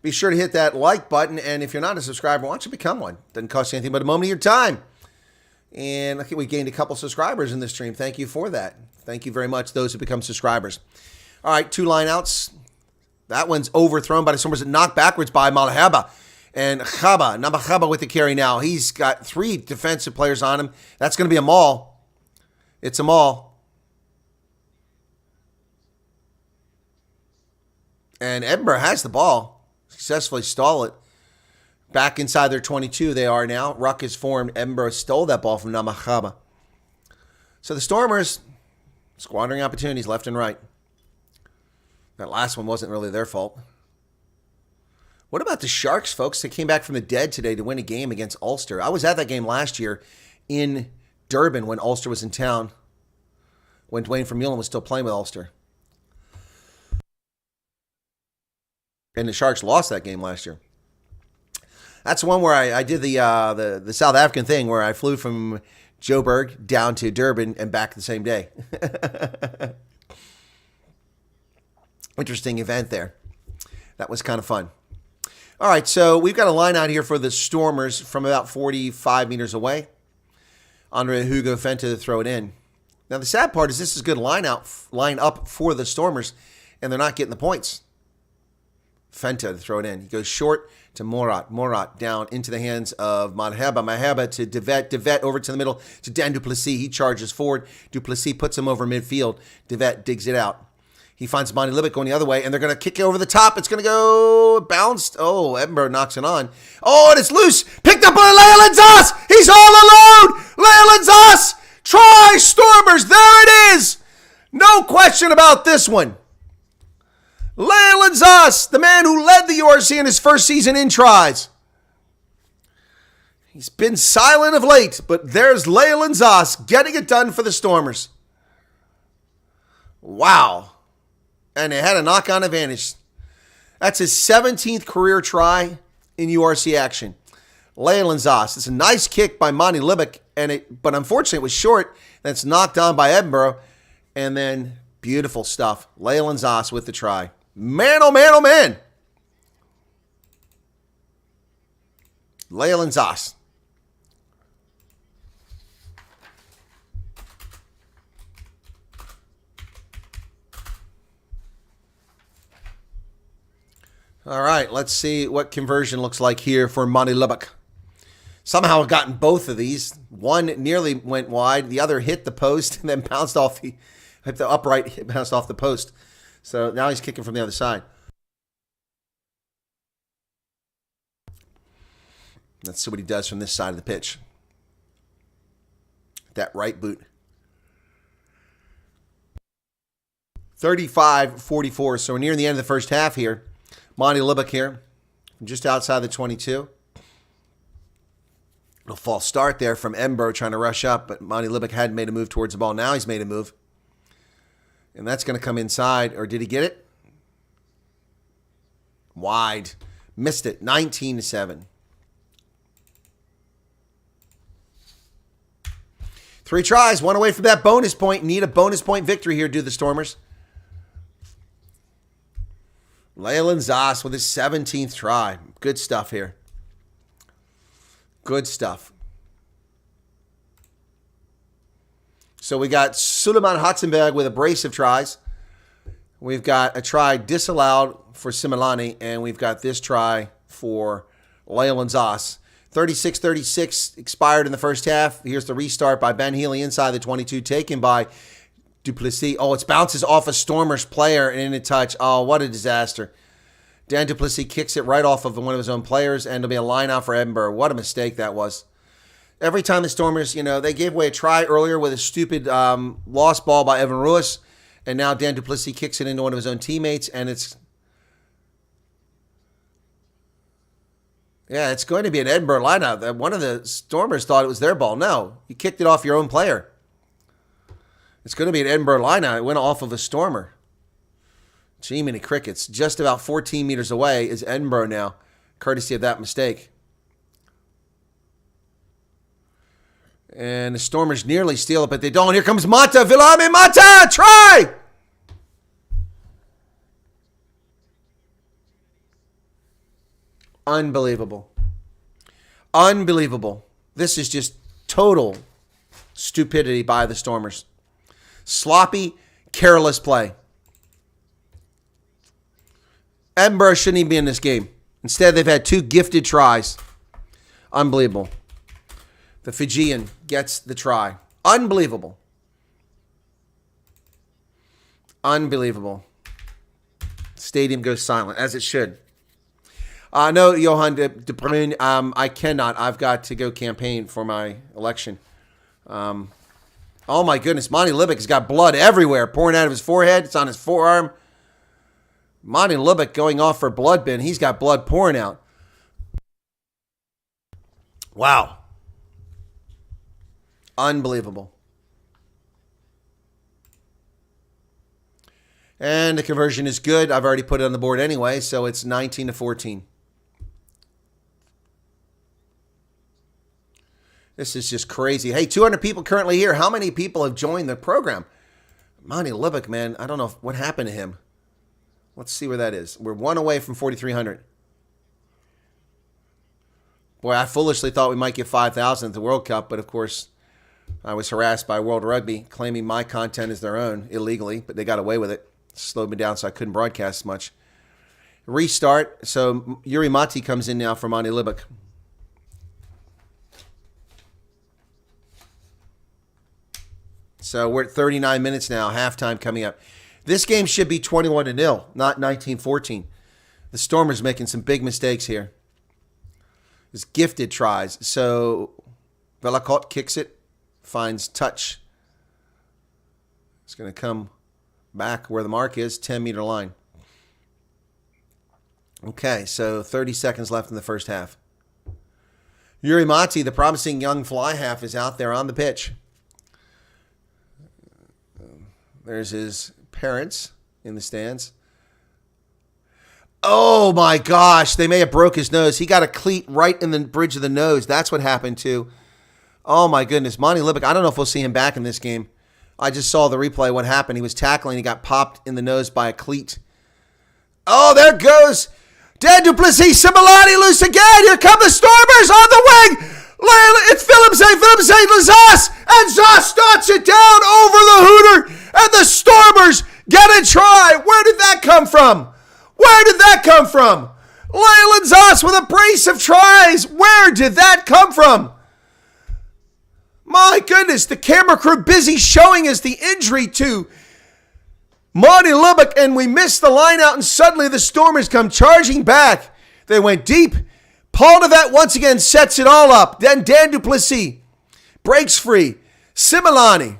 Be sure to hit that like button. And if you're not a subscriber, why don't you become one? Doesn't cost you anything but a moment of your time. And I think we gained a couple subscribers in this stream. Thank you for that. Thank you very much, those who become subscribers. All right, 2 lineouts. That one's overthrown by the Stormers and knocked backwards by Malhaba. And Namachaba with the carry now. He's got 3 defensive players on him. That's going to be a maul. It's a maul. And Edinburgh has the ball. Successfully stall it. Back inside their 22 they are now. Ruck is formed. Edinburgh stole that ball from Namachaba. So the Stormers squandering opportunities left and right. That last one wasn't really their fault. What about the Sharks, folks? They came back from the dead today to win a game against Ulster. I was at that game last year in Durban when Ulster was in town, when Dwayne Vermeulen was still playing with Ulster. And the Sharks lost that game last year. That's the one where I did the South African thing where I flew from Joburg down to Durban and back the same day. Interesting event there. That was kind of fun. All right, so we've got a line out here for the Stormers from about 45 meters away. Andre Hugo Fenta to throw it in. Now, the sad part is this is a good line up for the Stormers, and they're not getting the points. Fenta to throw it in. He goes short to Morat. Morat down into the hands of Maheba. Maheba to Devet. Devet over to the middle to Dan Duplessis. He charges forward. Duplessis puts him over midfield. Devet digs it out. He finds Monty Libbett going the other way, and they're going to kick it over the top. It's going to go bounced. Oh, Edinburgh knocks it on. Oh, and it's loose. Picked up by Leyland Zoss. He's all alone. Leyland Zoss. Try Stormers. There it is. No question about this one. Leyland Zoss, the man who led the URC in his first season in tries. He's been silent of late, but there's Leyland Zoss getting it done for the Stormers. Wow. And they had a knock-on advantage. That's his 17th career try in URC action. Leyland Zoss. It's a nice kick by Monty Libbek, but unfortunately it was short. That's knocked on by Edinburgh. And then beautiful stuff. Leyland Zoss with the try. Man, oh man, oh man. Leyland Zoss. All right, let's see what conversion looks like here for Monty Libbek. Somehow gotten both of these. One nearly went wide. The other hit the post and then bounced off the upright, bounced off the post. So now he's kicking from the other side. Let's see what he does from this side of the pitch. That right boot. 35-44. So we're near the end of the first half here. Monty Libbek here, just outside the 22. A false start there from Edinburgh trying to rush up, but Monty Libbek hadn't made a move towards the ball. Now he's made a move. And that's going to come inside. Or did he get it? Wide. Missed it. 19-7. 3 tries. 1 away from that bonus point. Need a bonus point victory here, do the Stormers. Leyland Zoss with his 17th try. Good stuff here. Good stuff. So we got Suleiman Hatzenberg with a brace of tries. We've got a try disallowed for Similani, and we've got this try for Leyland Zoss. 36-36 expired in the first half. Here's the restart by Ben Healy inside the 22, taken by Duplessis. Oh, it bounces off a Stormers player and in a touch. Oh, what a disaster. Dan Duplessis kicks it right off of one of his own players, and it'll be a line out for Edinburgh. What a mistake that was. Every time the Stormers, they gave away a try earlier with a stupid lost ball by Evan Ruiz, and now Dan Duplessis kicks it into one of his own teammates, and it's going to be an Edinburgh lineout. One of the Stormers thought it was their ball. No, you kicked it off your own player. It's going to be an Edinburgh lineout. It went off of a Stormer. Gee, many crickets. Just about 14 meters away is Edinburgh now, courtesy of that mistake. And the Stormers nearly steal it, but they don't. Here comes Mata. Vilame Mata! Try! Unbelievable. Unbelievable. This is just total stupidity by the Stormers. Sloppy, careless play. Edinburgh shouldn't even be in this game. Instead, they've had 2 gifted tries. Unbelievable. The Fijian gets the try. Unbelievable. Unbelievable. Stadium goes silent, as it should. No, Johan de Bruyne, I cannot. I've got to go campaign for my election. Oh, my goodness. Monty Libbek has got blood everywhere pouring out of his forehead. It's on his forearm. Monty Libbek going off for blood bin. He's got blood pouring out. Wow. Unbelievable. And the conversion is good. I've already put it on the board anyway, so it's 19-14. This is just crazy. Hey, 200 people currently here. How many people have joined the program? Monty Libbek, man, I don't know what happened to him. Let's see where that is. We're 1 away from 4,300. Boy, I foolishly thought we might get 5,000 at the World Cup, but of course, I was harassed by World Rugby, claiming my content is their own illegally, but they got away with it. Slowed me down so I couldn't broadcast much. Restart. So Yuri Mati comes in now for Monty Libbok. So we're at 39 minutes now, halftime coming up. This game should be 21-0, not 19-14. The Stormers making some big mistakes here. It's gifted tries. So Velacote kicks it, finds touch. It's going to come back where the mark is, 10-meter line. Okay, so 30 seconds left in the first half. Yuri Mati, the promising young fly half, is out there on the pitch. There's his parents in the stands. Oh my gosh, they may have broke his nose. He got a cleat right in the bridge of the nose. That's what happened too. Oh my goodness, Monty Libbok, I don't know if we'll see him back in this game. I just saw the replay, what happened. He was tackling, he got popped in the nose by a cleat. Oh, there goes Dan du Plessis, Similani loose again. Here come the Stormers on the wing. It's Phillips, Lazas, and Zas starts it down over the Hooter, and the Stormers get a try. Where did that come from? Where did that come from? Leyland Zas with a brace of tries. Where did that come from? My goodness, the camera crew busy showing us the injury to Monty Libbok, and we missed the line out, and suddenly the Stormers come charging back. They went deep. Paul Nevet once again sets it all up. Then Dan du Plessis breaks free. Similani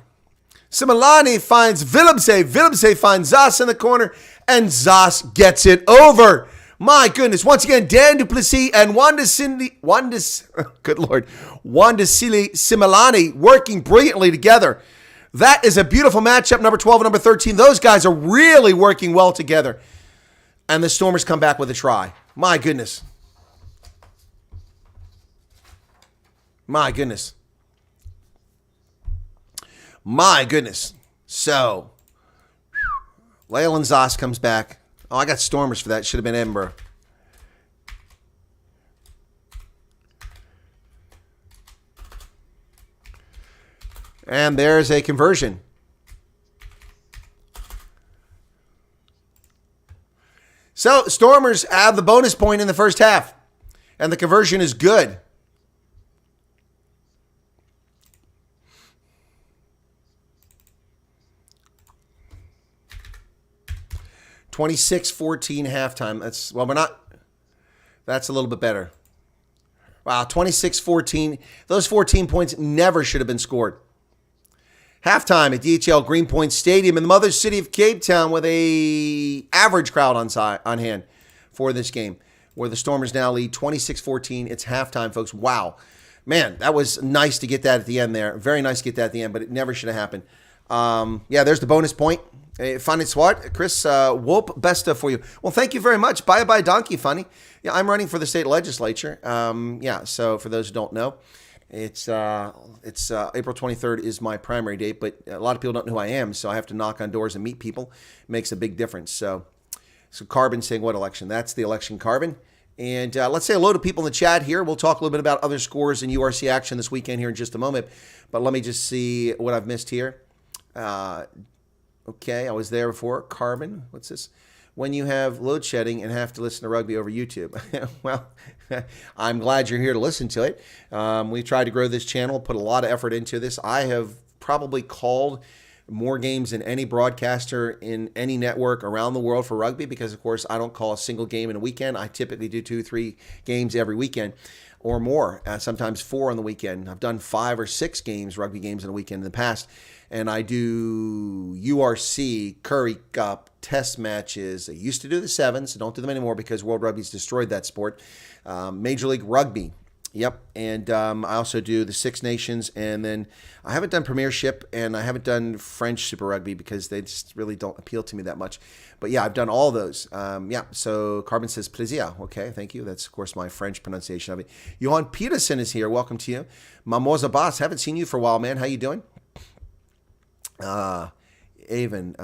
finds Villemse. Villemse finds Zas in the corner, and Zas gets it over. My goodness. Once again, Dan du Plessis and Wandasili Similani working brilliantly together. That is a beautiful matchup, number 12 and number 13. Those guys are really working well together. And the Stormers come back with a try. My goodness. My goodness. My goodness. So, Leyland Zas comes back. Oh, I got Stormers for that. Should have been Edinburgh. And there's a conversion. So, Stormers have the bonus point in the first half. And the conversion is good. (26-14) halftime. That's a little bit better. Wow, 26-14. Those 14 points never should have been scored. Halftime at DHL Greenpoint Stadium in the mother city of Cape Town with a average crowd on hand for this game, where the Stormers now lead 26-14. It's halftime, folks. Wow. Man, that was nice to get that at the end there. Very nice to get that at the end, but it never should have happened. Yeah, there's the bonus point. Funny Swat, Chris, whoop, best stuff for you. Well, thank you very much. Bye donkey, funny. Yeah, I'm running for the state legislature. Yeah, so for those who don't know, it's April 23rd is my primary date, but a lot of people don't know who I am, so I have to knock on doors and meet people. It makes a big difference. So Carbon saying what election? That's the election, Carbon. And let's say hello to people in the chat here. We'll talk a little bit about other scores and URC action this weekend here in just a moment. But let me just see what I've missed here. Okay, I was there before. Carbon, what's this? When you have load shedding and have to listen to rugby over YouTube. Well, I'm glad you're here to listen to it. We tried to grow this channel, put a lot of effort into this. I have probably called more games than any broadcaster in any network around the world for rugby because, of course, I don't call a single game in a weekend. I typically do 2-3 games every weekend or more, sometimes 4 on the weekend. I've done 5 or 6 games, rugby games in a weekend in the past. And I do URC, Curry Cup, test matches. I used to do the 7s. Don't do them anymore because World Rugby's destroyed that sport. Major League Rugby. Yep. And I also do the Six Nations. And then I haven't done Premiership and I haven't done French Super Rugby because they just really don't appeal to me that much. But yeah, I've done all those. Yeah. So Carbon says plaisir. Okay. Thank you. That's, of course, my French pronunciation of it. Johan Peterson is here. Welcome to you. Mamoza Boss. Haven't seen you for a while, man. How you doing? Avon,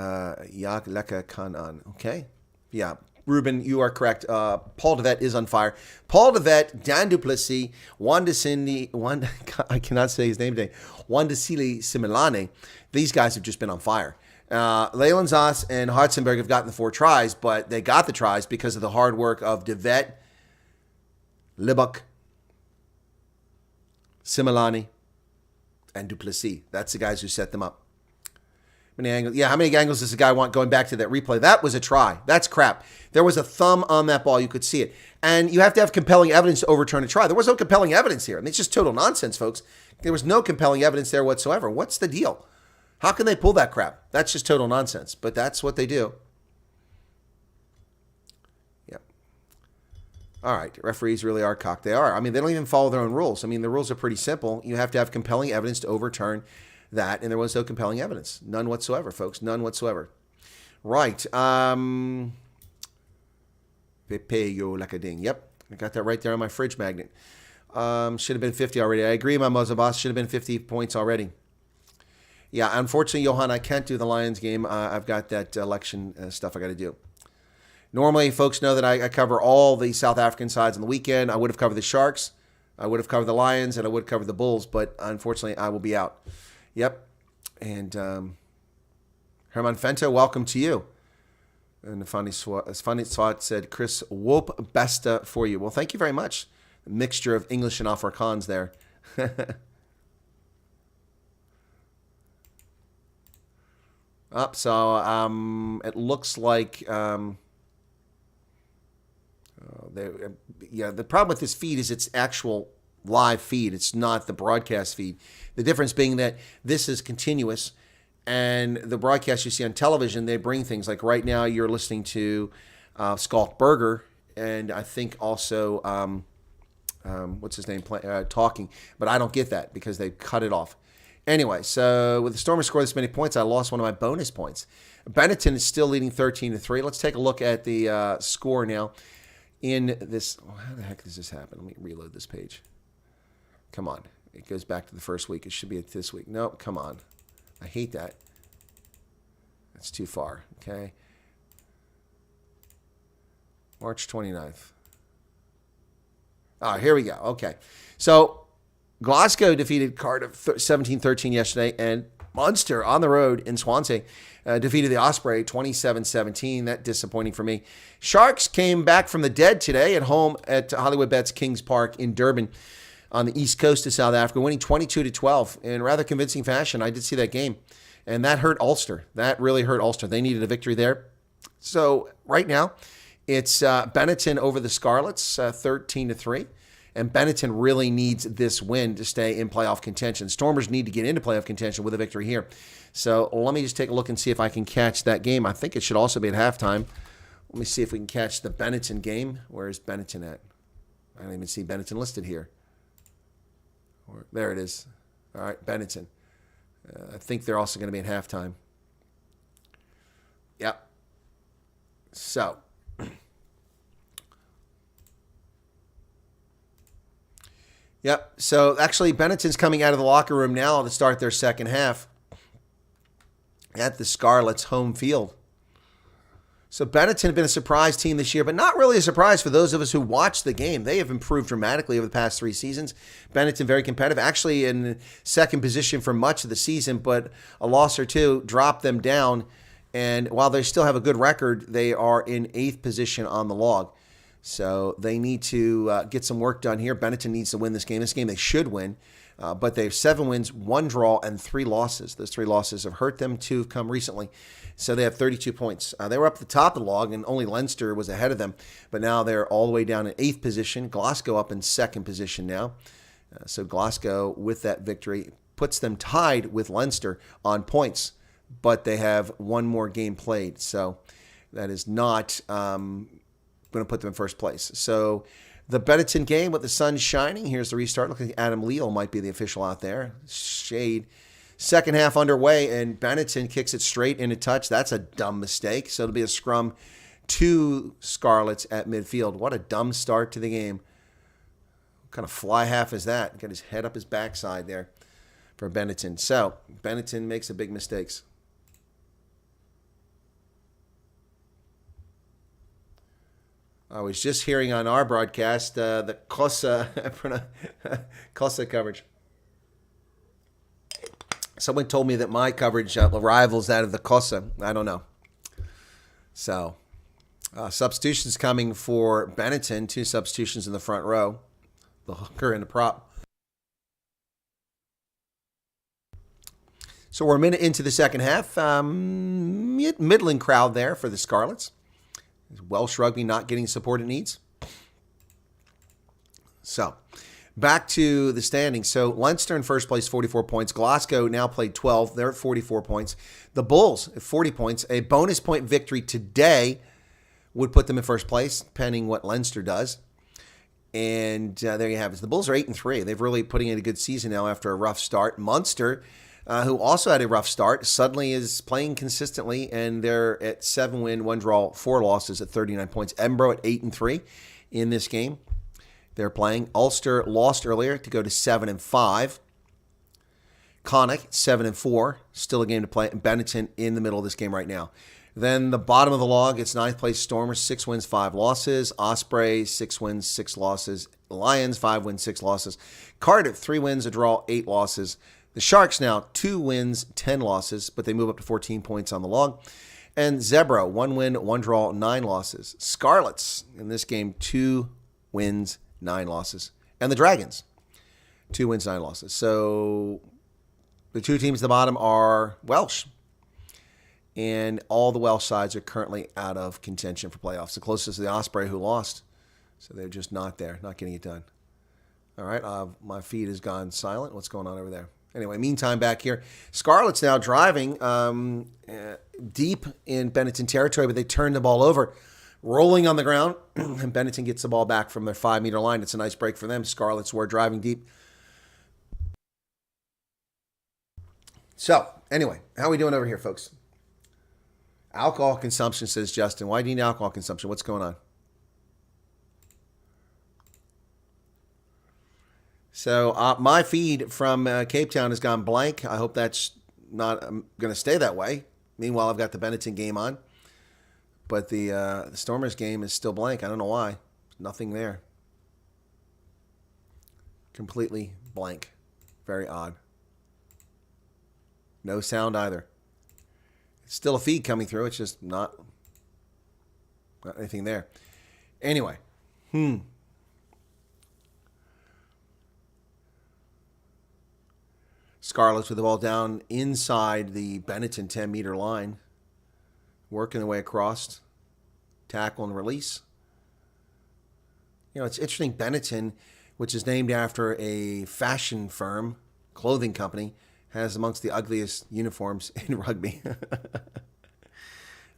Yak Leka Kanan. Okay. Yeah. Ruben, you are correct. Paul DeVette is on fire. Paul DeVette, Dan Duplessis, I cannot say his name today, Wandesili Similane. These guys have just been on fire. Leyland Zas and Hartzenberg have gotten the 4 tries, but they got the tries because of the hard work of DeVette, Libak, Similane, and Duplessis. That's the guys who set them up. How many angles does the guy want going back to that replay? That was a try. That's crap. There was a thumb on that ball. You could see it. And you have to have compelling evidence to overturn a try. There was no compelling evidence here. I mean, it's just total nonsense, folks. There was no compelling evidence there whatsoever. What's the deal? How can they pull that crap? That's just total nonsense. But that's what they do. Yep. All right. Referees really are cocked. They are. I mean, they don't even follow their own rules. I mean, the rules are pretty simple. You have to have compelling evidence to overturn that, and there was no compelling evidence. None whatsoever, folks. None whatsoever. Right. Pepeyo Lacading. Yep. I got that right there on my fridge magnet. Should have been 50 already. I agree, my Muslim boss. Should have been 50 points already. Yeah, unfortunately, Johan, I can't do the Lions game. I've got that election stuff I got to do. Normally, folks know that I cover all the South African sides on the weekend. I would have covered the Sharks. I would have covered the Lions, and I would have covered the Bulls, but unfortunately, I will be out. Yep. And Herman Fento, welcome to you. And Fanny Swat said, Chris, whoop besta for you. Well, thank you very much. A mixture of English and Afrikaans there. It looks like the problem with this feed is it's actual live feed. It's not the broadcast feed. The difference being that this is continuous, and the broadcast you see on television, they bring things like right now you're listening to Skalk Berger, and I think also what's his name talking, but I don't get that because they cut it off. Anyway, so with the Stormers score this many points, I lost one of my bonus points. Benetton is still leading 13-3. Let's take a look at the score now. In this, how the heck does this happen? Let me reload this page. Come on. It goes back to the first week. It should be this week. No, come on. I hate that. That's too far. Okay. March 29th. Here we go. Okay. So Glasgow defeated Cardiff 17-13 yesterday, and Munster on the road in Swansea defeated the Osprey 27-17. That disappointing for me. Sharks came back from the dead today at home at Hollywood Bets Kings Park in Durban on the east coast of South Africa, winning 22-12 in rather convincing fashion. I did see that game, and that hurt Ulster. That really hurt Ulster. They needed a victory there. So right now, it's Benetton over the Scarlets, 13-3. And Benetton really needs this win to stay in playoff contention. Stormers need to get into playoff contention with a victory here. So let me just take a look and see if I can catch that game. I think it should also be at halftime. Let me see if we can catch the Benetton game. Where is Benetton at? I don't even see Benetton listed here. There it is. All right, Benetton. I think they're also going to be at halftime. Yep. So. Yep. So actually, Benetton's coming out of the locker room now to start their second half at the Scarlets' home field. So Benetton have been a surprise team this year, but not really a surprise for those of us who watched the game. They have improved dramatically over the past 3 seasons. Benetton very competitive, actually in second position for much of the season, but a loss or two dropped them down. And while they still have a good record, they are in 8th position on the log. So they need to get some work done here. Benetton needs to win this game. This game they should win, but they have 7 wins, 1 draw, and 3 losses. Those 3 losses have hurt them. 2 have come recently. So they have 32 points. They were up at the top of the log, and only Leinster was ahead of them. But now they're all the way down in 8th position. Glasgow up in 2nd position now. So Glasgow, with that victory, puts them tied with Leinster on points. But they have 1 more game played. So that is not going to put them in first place. So the Benetton game with the sun shining. Here's the restart. Looking like Adam Leal might be the official out there. Shade. Second half underway, and Benetton kicks it straight into touch. That's a dumb mistake. So it'll be a scrum to Scarlets at midfield. What a dumb start to the game. What kind of fly half is that? Got his head up his backside there for Benetton. So Benetton makes the big mistakes. I was just hearing on our broadcast the Cosa coverage. Someone told me that my coverage rivals that of the Cosa. I don't know. So, substitutions coming for Benetton. 2 substitutions in the front row. The hooker and the prop. So we're a minute into the second half. Middling crowd there for the Scarlets. Welsh rugby not getting the support it needs. So, back to the standings. So, Leinster in first place, 44 points. Glasgow now played 12. They're at 44 points. The Bulls at 40 points. A bonus point victory today would put them in first place, pending what Leinster does. And there you have it. The Bulls are 8-3. They've really putting in a good season now after a rough start. Munster, who also had a rough start, suddenly is playing consistently, and they're at 7 win, 1 draw, 4 losses at 39 points. Edinburgh at 8-3 in this game. They're playing. Ulster lost earlier to go to 7-5. Connacht 7-4, still a game to play. And Benetton in the middle of this game right now. Then the bottom of the log, it's 9th place Stormers, 6 wins, 5 losses. Osprey, 6 wins, 6 losses. Lions, 5 wins, 6 losses. Cardiff, 3 wins, a draw, 8 losses. The Sharks now 2 wins, 10 losses, but they move up to 14 points on the log. And Zebra, 1 win, 1 draw, 9 losses. Scarlets in this game, 2 wins, 9 losses. And the Dragons, 2 wins, 9 losses. So the 2 teams at the bottom are Welsh. And all the Welsh sides are currently out of contention for playoffs. The closest is the Osprey, who lost. So they're just not there, not getting it done. All right, my feed has gone silent. What's going on over there? Anyway, meantime, back here. Scarlets now driving deep in Benetton territory, but they turned the ball over, rolling on the ground. And Benetton gets the ball back from their 5-meter line. It's a nice break for them. Scarlets were driving deep. So, anyway, how are we doing over here, folks? Alcohol consumption, says Justin. Why do you need alcohol consumption? What's going on? So my feed from Cape Town has gone blank. I hope that's not going to stay that way. Meanwhile, I've got the Benetton game on. But the Stormers game is still blank. I don't know why. Nothing there. Completely blank. Very odd. No sound either. It's still a feed coming through. It's just not anything there. Anyway. Scarlets with the ball down inside the Benetton 10-meter line. Working their way across. Tackle and release. You know, it's interesting. Benetton, which is named after a fashion firm, clothing company, has amongst the ugliest uniforms in rugby.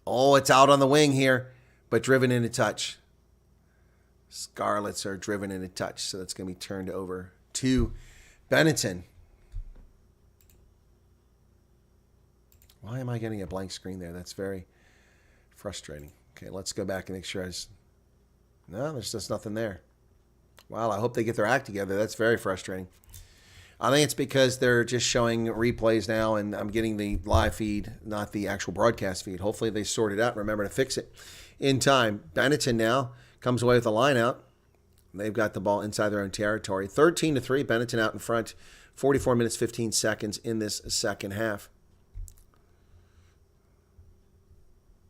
Oh, it's out on the wing here, but driven into touch. Scarlets are driven into touch, so that's going to be turned over to Benetton. Why am I getting a blank screen there? That's very frustrating. Okay, let's go back and make sure no, there's just nothing there. Wow, I hope they get their act together. That's very frustrating. I think it's because they're just showing replays now, and I'm getting the live feed, not the actual broadcast feed. Hopefully they sort it out and remember to fix it in time. Benetton now comes away with a line out. They've got the ball inside their own territory. 13-3, Benetton out in front. 44 minutes, 15 seconds in this second half.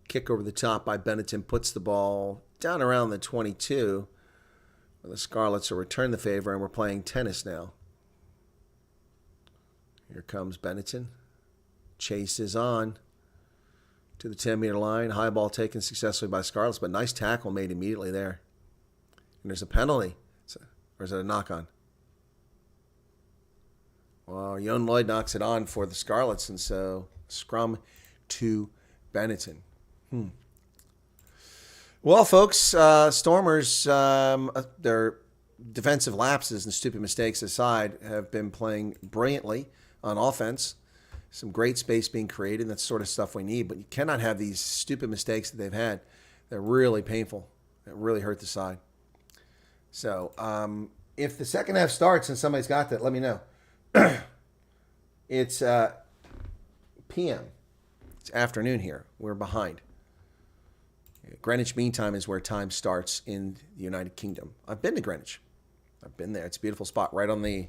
Kick over the top by Benetton puts the ball down around the 22. The Scarlets will return the favor, and we're playing tennis now. Here comes Benetton. Chase is on to the 10-meter line. High ball taken successfully by Scarlets, but nice tackle made immediately there. And there's a penalty. Or is it a knock-on? Well, Young Lloyd knocks it on for the Scarlets, and so scrum to Benetton. Well, folks, Stormers, their defensive lapses and stupid mistakes aside, have been playing brilliantly on offense. Some great space being created. That's the sort of stuff we need. But you cannot have these stupid mistakes that they've had. They're really painful. That really hurt the side. So if the second half starts and somebody's got that, let me know. It's p.m. It's afternoon here. We're behind. Greenwich Mean Time is where time starts in the United Kingdom. I've been to Greenwich. I've been there. It's a beautiful spot right on the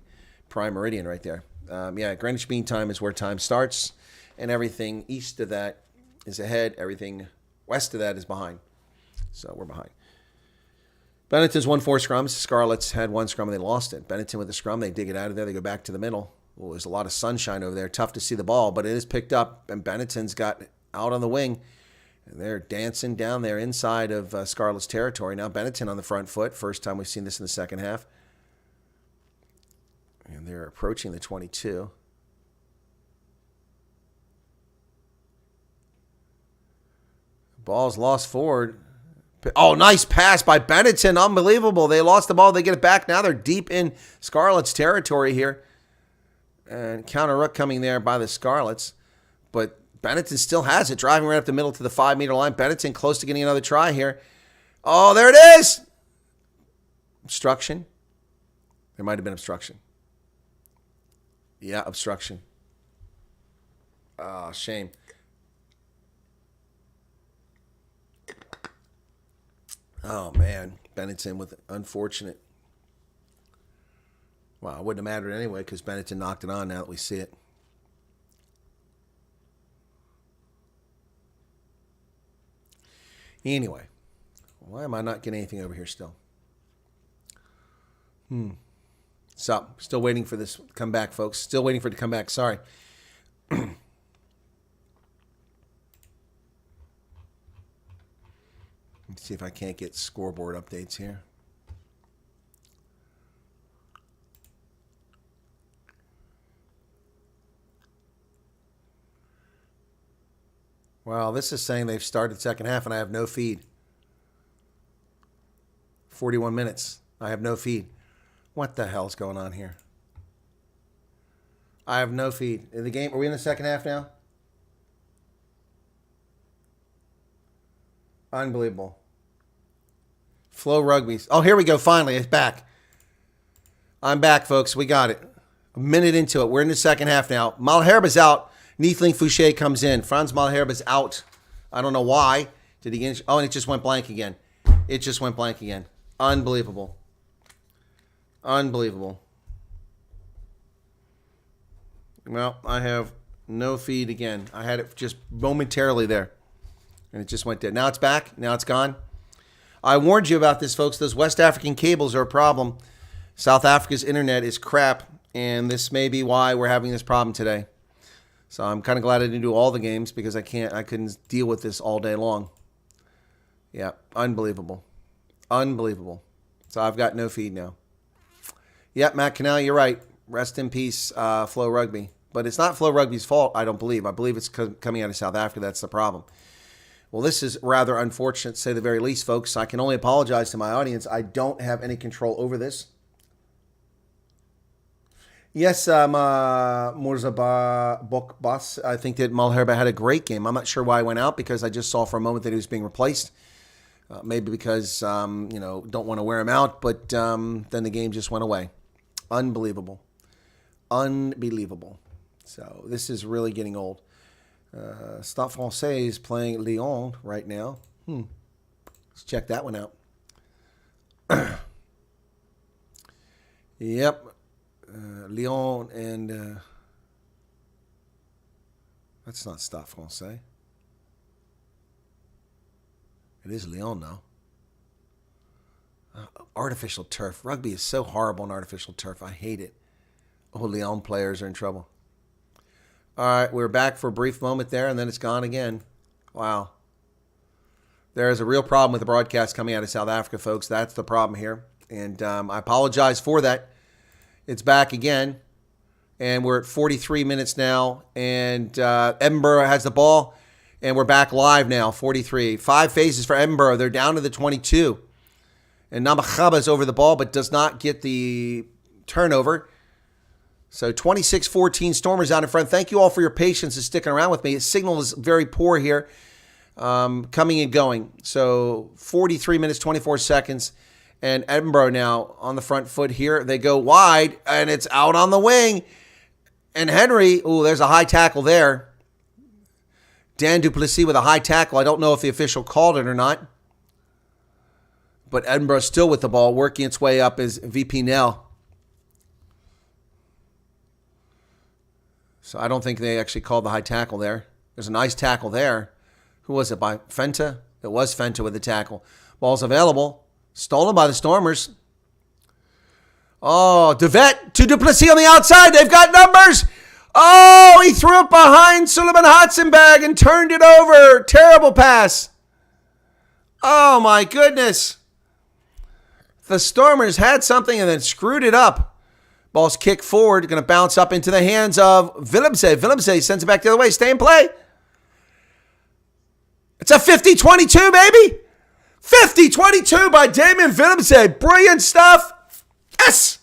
prime meridian right there. Greenwich Mean Time is where time starts, and everything east of that is ahead. Everything west of that is behind. So we're behind. Bennetton's won 4 scrums. Scarlets had 1 scrum and they lost it. Bennetton with the scrum, they dig it out of there. They go back to the middle. Well, there's a lot of sunshine over there. Tough to see the ball, but it is picked up, and Bennetton's got out on the wing. And they're dancing down there inside of Scarlet's territory. Now Bennetton on the front foot. First time we've seen this in the second half. And they're approaching the 22. Ball's lost forward. Oh, nice pass by Bennetton. Unbelievable. They lost the ball. They get it back. Now they're deep in Scarlet's territory here. And counter ruck coming there by the Scarlets. But Bennetton still has it. Driving right up the middle to the 5-meter line. Bennetton close to getting another try here. Oh, there it is. Obstruction. There might have been obstruction. Yeah, obstruction. Oh, shame. Oh, man. Bennetton with unfortunate. Well, it wouldn't have mattered anyway because Bennetton knocked it on now that we see it. Anyway, why am I not getting anything over here still? So, still waiting for this to come back, folks. Still waiting for it to come back. Sorry. Let's see if I can't get scoreboard updates here. Well, this is saying they've started second half and I have no feed. 41 minutes. I have no feed. What the hell's going on here? I have no feed. In the game, are we in the second half now? Unbelievable. Flow Rugby. Oh, here we go. Finally, it's back. I'm back, folks. We got it. A minute into it. We're in the second half now. Malherbe's out. Neethling Fouché comes in. Franz Malherbe's out. I don't know why. Did he get... Oh, and it just went blank again. It just went blank again. Unbelievable. Unbelievable. Well, I have no feed again. I had it just momentarily there. And it just went dead. Now it's back. Now it's gone. I warned you about this, folks. Those West African cables are a problem. South Africa's internet is crap. And this may be why we're having this problem today. So I'm kind of glad I didn't do all the games because I couldn't deal with this all day long. Yeah, unbelievable. Unbelievable. So I've got no feed now. Yep, Matt Canal, you're right. Rest in peace, Flow Rugby. But it's not Flow Rugby's fault, I don't believe. I believe it's coming out of South Africa. That's the problem. Well, this is rather unfortunate, to say the very least, folks. I can only apologize to my audience. I don't have any control over this. Yes, Murzaba Bokbas. I think that Malherbe had a great game. I'm not sure why he went out because I just saw for a moment that he was being replaced. Maybe because, don't want to wear him out. But then the game just went away. Unbelievable. Unbelievable. So this is really getting old. Stade Francais is playing Lyon right now. Let's check that one out. Yep. Lyon and... that's not Stade Francais. It is Lyon now. Artificial turf. Rugby is so horrible on artificial turf. I hate it. Oh, Lyon players are in trouble. All right, we're back for a brief moment there, and then it's gone again. Wow. There is a real problem with the broadcast coming out of South Africa, folks. That's the problem here. And I apologize for that. It's back again. And we're at 43 minutes now. And Edinburgh has the ball. And we're back live now, 43. 5 phases for Edinburgh. They're down to the 22. And Namachaba is over the ball, but does not get the turnover. So 26-14, Stormers out in front. Thank you all for your patience and sticking around with me. The signal is very poor here, coming and going. So 43 minutes, 24 seconds. And Edinburgh now on the front foot here. They go wide, and it's out on the wing. And Henry, there's a high tackle there. Dan du Plessis with a high tackle. I don't know if the official called it or not. But Edinburgh still with the ball, working its way up as VP Nell. So I don't think they actually called the high tackle there. There's a nice tackle there. Who was it, by Fenta? It was Fenta with the tackle. Ball's available. Stolen by the Stormers. Oh, DeVet to Duplessis on the outside. They've got numbers. Oh, he threw it behind Suleiman Hatzenberg and turned it over. Terrible pass. Oh, my goodness. The Stormers had something and then screwed it up. Ball's kicked forward. Going to bounce up into the hands of Willemse. Willemse sends it back the other way. Stay in play. It's a 50-22, baby. 50-22 by Damien Willemse. Brilliant stuff. Yes.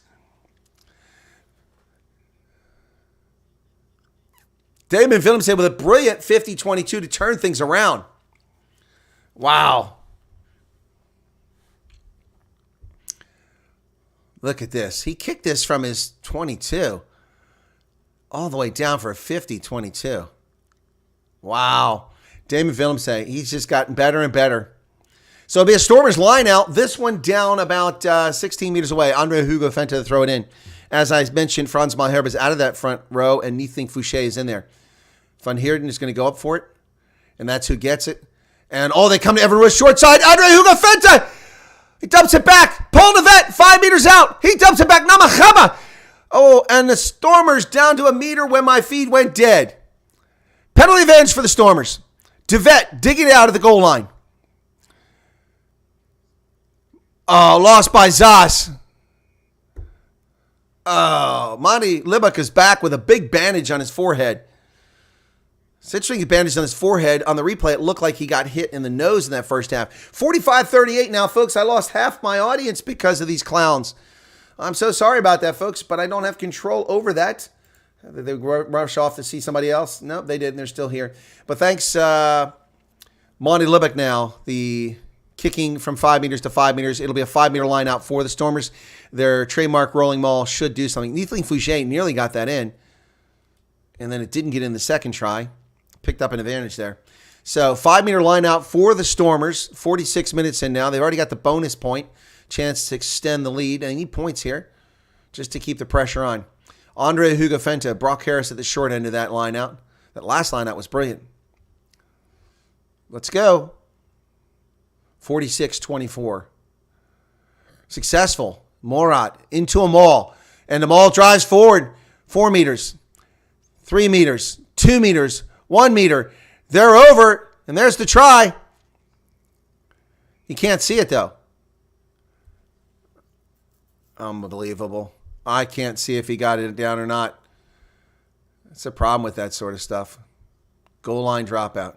Damien Willemse with a brilliant 50-22 to turn things around. Wow. Look at this. He kicked this from his 22 all the way down for a 50-22. Wow. Damien Willemse, he's just gotten better and better. So it'll be a Stormers line out. This one down about 16 meters away. Andre Hugo Fenta to throw it in. As I mentioned, Franz Malherbe is out of that front row, and Niethling Fouché is in there. Van Heerden is going to go up for it, and that's who gets it. And they come to Evan Ruiz short side. Andre Hugo Fenta! He dumps it back. Paul DeVet, 5 meters out. He dumps it back. Namachama. Oh, and the Stormers down to a meter when my feed went dead. Penalty advantage for the Stormers. DeVet digging it out of the goal line. Oh, lost by Zas. Oh, Monty Libak is back with a big bandage on his forehead. It's interesting, he bandaged on his forehead. On the replay, it looked like he got hit in the nose in that first half. 45-38 now, folks. I lost half my audience because of these clowns. I'm so sorry about that, folks, but I don't have control over that. They rush off to see somebody else. No, they didn't. They're still here. But thanks, Monty Libak now, the kicking from 5 meters to 5 meters. It'll be a 5 meter line out for the Stormers. Their trademark rolling maul should do something. Niethling Fouché nearly got that in, and then it didn't get in the second try. Picked up an advantage there. So 5 meter line out for the Stormers. 46 minutes in now. They've already got the bonus point. Chance to extend the lead. And they need points here just to keep the pressure on. Andre Hugo Fenta, Brock Harris at the short end of that line out. That last line out was brilliant. Let's go. 46-24. Successful. Morat into a maul. And the maul drives forward. 4 meters. 3 meters. 2 meters. 1 meter. They're over. And there's the try. You can't see it, though. Unbelievable. I can't see if he got it down or not. That's a problem with that sort of stuff. Goal line dropout.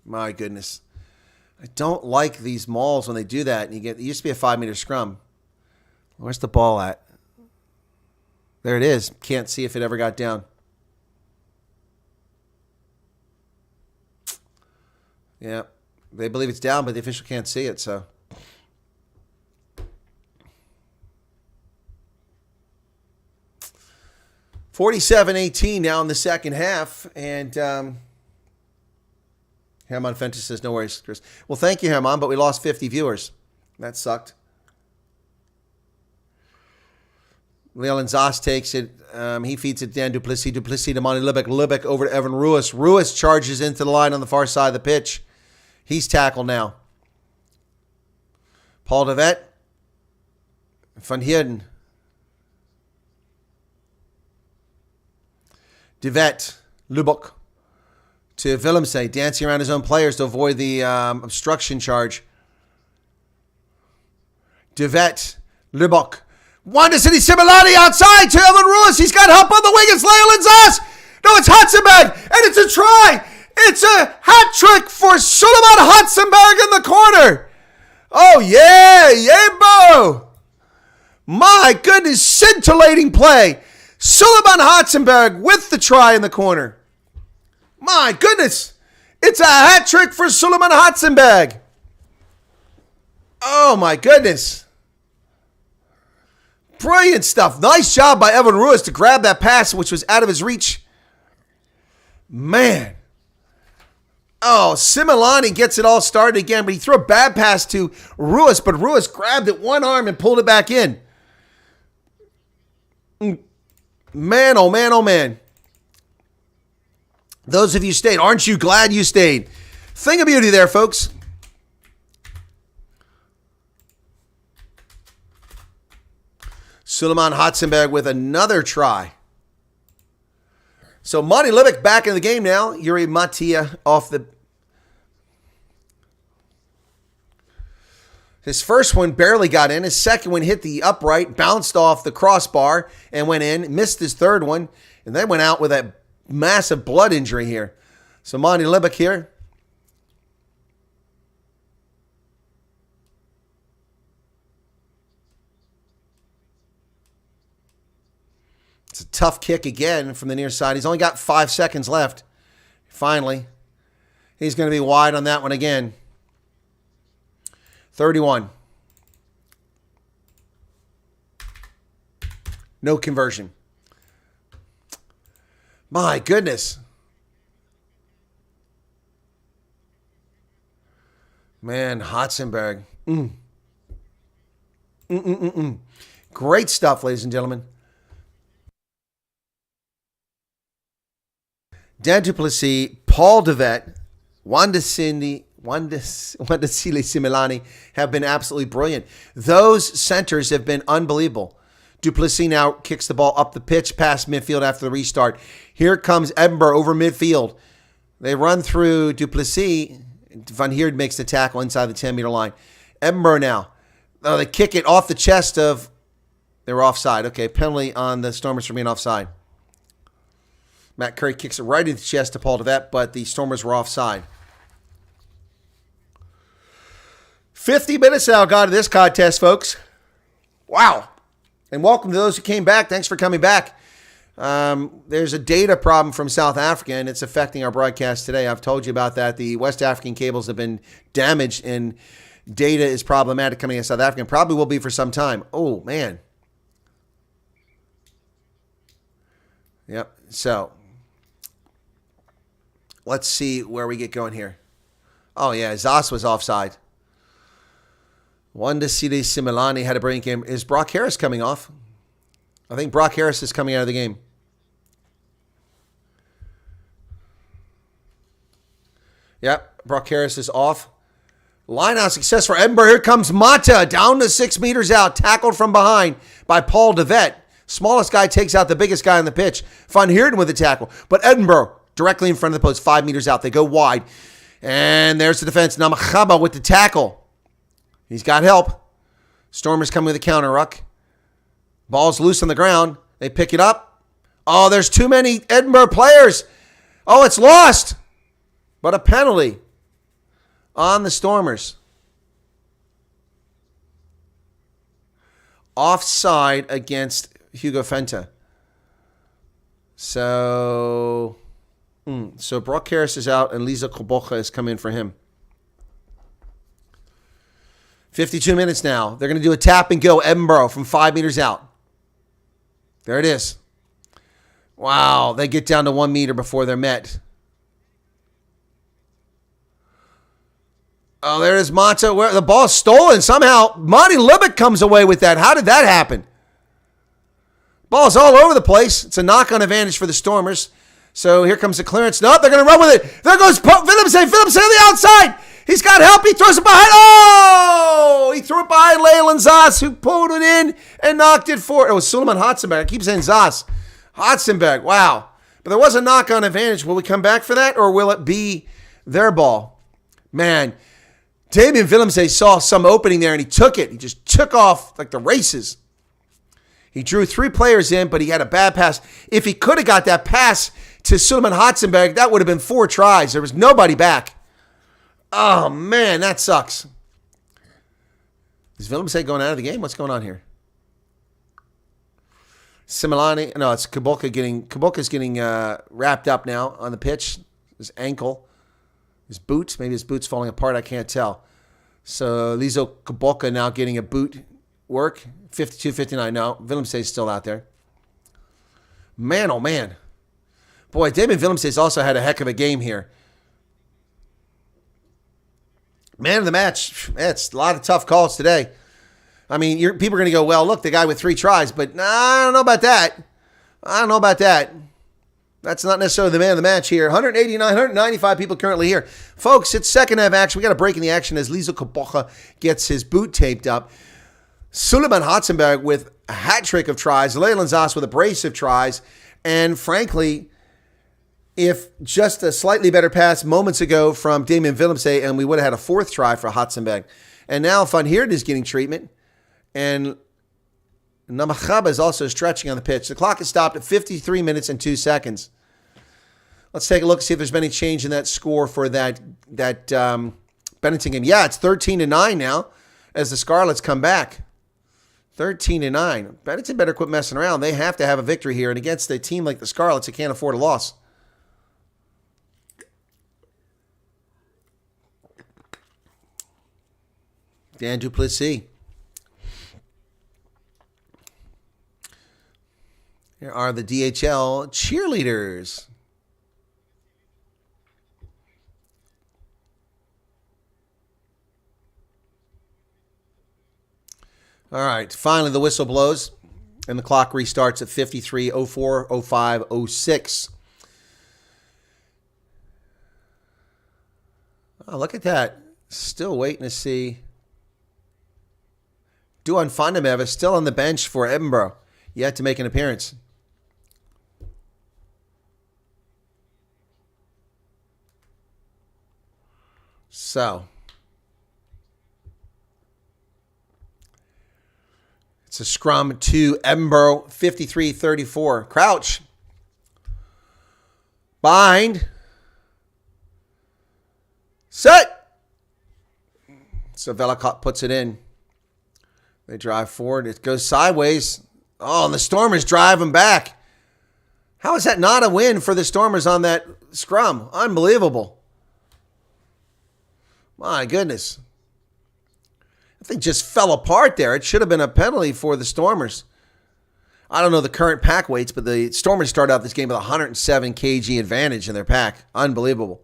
My goodness. I don't like these mauls when they do that. And it used to be a 5 meter scrum. Where's the ball at? There it is. Can't see if it ever got down. Yeah. They believe it's down, but the official can't see it, so. $47-18 now in the second half, and Herman Fenta says, no worries, Chris. Well, thank you, Herman, but we lost 50 viewers. That sucked. Leland Zas takes it. He feeds it Dan Duplessis. Duplessis to Monty Libak. Libak over to Evan Ruiz. Ruiz charges into the line on the far side of the pitch. He's tackled now. Paul DeVet. Van Heerden. DeVet. Lubbock. To Willemse. Dancing around his own players to avoid the obstruction charge. DeVet. Lubbock. Wanda City Similani outside to Evan Ruiz. He's got help on the wing. It's Leland Zas. No, it's Hatzenberg. And it's a try. It's a hat trick for Suleiman Hatzenberg in the corner. Oh, yeah. Yeah, my goodness. Scintillating play. Suleiman Hatzenberg with the try in the corner. My goodness. It's a hat trick for Suleiman Hatzenberg. Oh, my goodness. Brilliant stuff. Nice job by Evan Ruiz to grab that pass, which was out of his reach. Man. Oh, Similani gets it all started again, but he threw a bad pass to Ruiz, but Ruiz grabbed it one arm and pulled it back in. Man, oh man, oh man. Those of you stayed, aren't you glad you stayed? Thing of beauty there, folks. Suleiman Hatzenberg with another try. So Monty Libick back in the game now. Yuri Matia off the... His first one barely got in. His second one hit the upright, bounced off the crossbar and went in. Missed his third one, and then went out with a massive blood injury here. So Monty Libick here. It's a tough kick again from the near side. He's only got 5 seconds left. Finally. He's going to be wide on that one again. 31. No conversion. My goodness. Man, Hatzenberg. Great stuff, ladies and gentlemen. Dan du Plessis, Paul Devet, Wandasile Similani have been absolutely brilliant. Those centers have been unbelievable. Du Plessis now kicks the ball up the pitch past midfield after the restart. Here comes Edinburgh over midfield. They run through Du Plessis. Van Heerd makes the tackle inside the 10-meter line. Edinburgh now. Oh, they kick it off the chest of... They were offside. Okay, penalty on the Stormers for being offside. Matt Curry kicks it right into the chest to Paul Devet, but the Stormers were offside. 50 minutes now got to this contest, folks. Wow. And welcome to those who came back. Thanks for coming back. There's a data problem from South Africa, and it's affecting our broadcast today. I've told you about that. The West African cables have been damaged, and data is problematic coming in South Africa, and probably will be for some time. Oh, man. Yep. So, let's see where we get going here. Oh, yeah. Zas was offside. Wandasile Similani had a brilliant game. Is Brock Harris coming off? I think Brock Harris is coming out of the game. Yep, Brock Harris is off. Line-out success for Edinburgh. Here comes Mata down to 6 meters out, tackled from behind by Paul Devet. Smallest guy takes out the biggest guy on the pitch. Van Heerden with the tackle. But Edinburgh directly in front of the post, 5 meters out. They go wide. And there's the defense. Namachaba with the tackle. He's got help. Stormers coming with a counter ruck. Ball's loose on the ground. They pick it up. Oh, there's too many Edinburgh players. Oh, it's lost. But a penalty on the Stormers. Offside against Hugo Fenta. So Brock Harris is out and Lisa Kobocha is coming in for him. 52 minutes now. They're going to do a tap and go. Edinburgh from 5 meters out. There it is. Wow. They get down to 1 meter before they're met. Oh, there is Mata. Where the ball's stolen. Somehow, Monty Libick comes away with that. How did that happen? Ball's all over the place. It's a knock-on advantage for the Stormers. So here comes the clearance. No, they're going to run with it. There goes Willemse. Willemse on the outside. He's got help. He throws it behind. Oh! He threw it behind Leyland Zas, who pulled it in and knocked it forward. It was Suleiman Hatzenberg. I keep saying Zas. Hatzenberg. Wow. But there was a knock-on advantage. Will we come back for that, or will it be their ball? Man, Damien Willemse saw some opening there, and he took it. He just took off like the races. He drew 3 players in, but he had a bad pass. If he could have got that pass to Suleiman Hatzenberg, that would have been 4 tries. There was nobody back. Oh, man, that sucks. Is Willemse going out of the game? What's going on here? Similani. No, it's Kaboka's getting wrapped up now on the pitch. His ankle. His boots. Maybe his boot's falling apart. I can't tell. So Lizo Kaboka now getting a boot work. 52-59. No, Willemse is still out there. Man, oh, man. Boy, Damon Willemse's also had a heck of a game here. Man of the match. It's a lot of tough calls today. I mean, people are going to go, well, look, the guy with 3 tries. But nah, I don't know about that. That's not necessarily the man of the match here. 195 people currently here. Folks, it's second half action. We got a break in the action as Liesl Kabocha gets his boot taped up. Suleiman Hatzenberg with a hat trick of tries. Leyland Zas with a brace of tries. And frankly, if just a slightly better pass moments ago from Damien Willemse, and we would have had a 4th try for Hatzenberg. And now Van Heerden is getting treatment. And Namachaba is also stretching on the pitch. The clock is stopped at 53 minutes and 2 seconds. Let's take a look, see if there's been any change in that score for that Bennington game. Yeah, it's 13-9 now as the Scarlets come back. 13-9. Bennington better quit messing around. They have to have a victory here. And against a team like the Scarlets, they can't afford a loss. Dan Duplessis. Here are the DHL cheerleaders. All right, finally the whistle blows, and the clock restarts at 53, 04, 05, 06. Oh, look at that. Still waiting to see. Duan Vandemev is still on the bench for Edinburgh, yet to make an appearance. So, it's a scrum to Edinburgh, 53-34. Crouch. Bind. Set. So Velicott puts it in. They drive forward. It goes sideways. Oh, and the Stormers drive them back. How is that not a win for the Stormers on that scrum? Unbelievable. My goodness. I think just fell apart there. It should have been a penalty for the Stormers. I don't know the current pack weights, but the Stormers started out this game with 107 kg advantage in their pack. Unbelievable.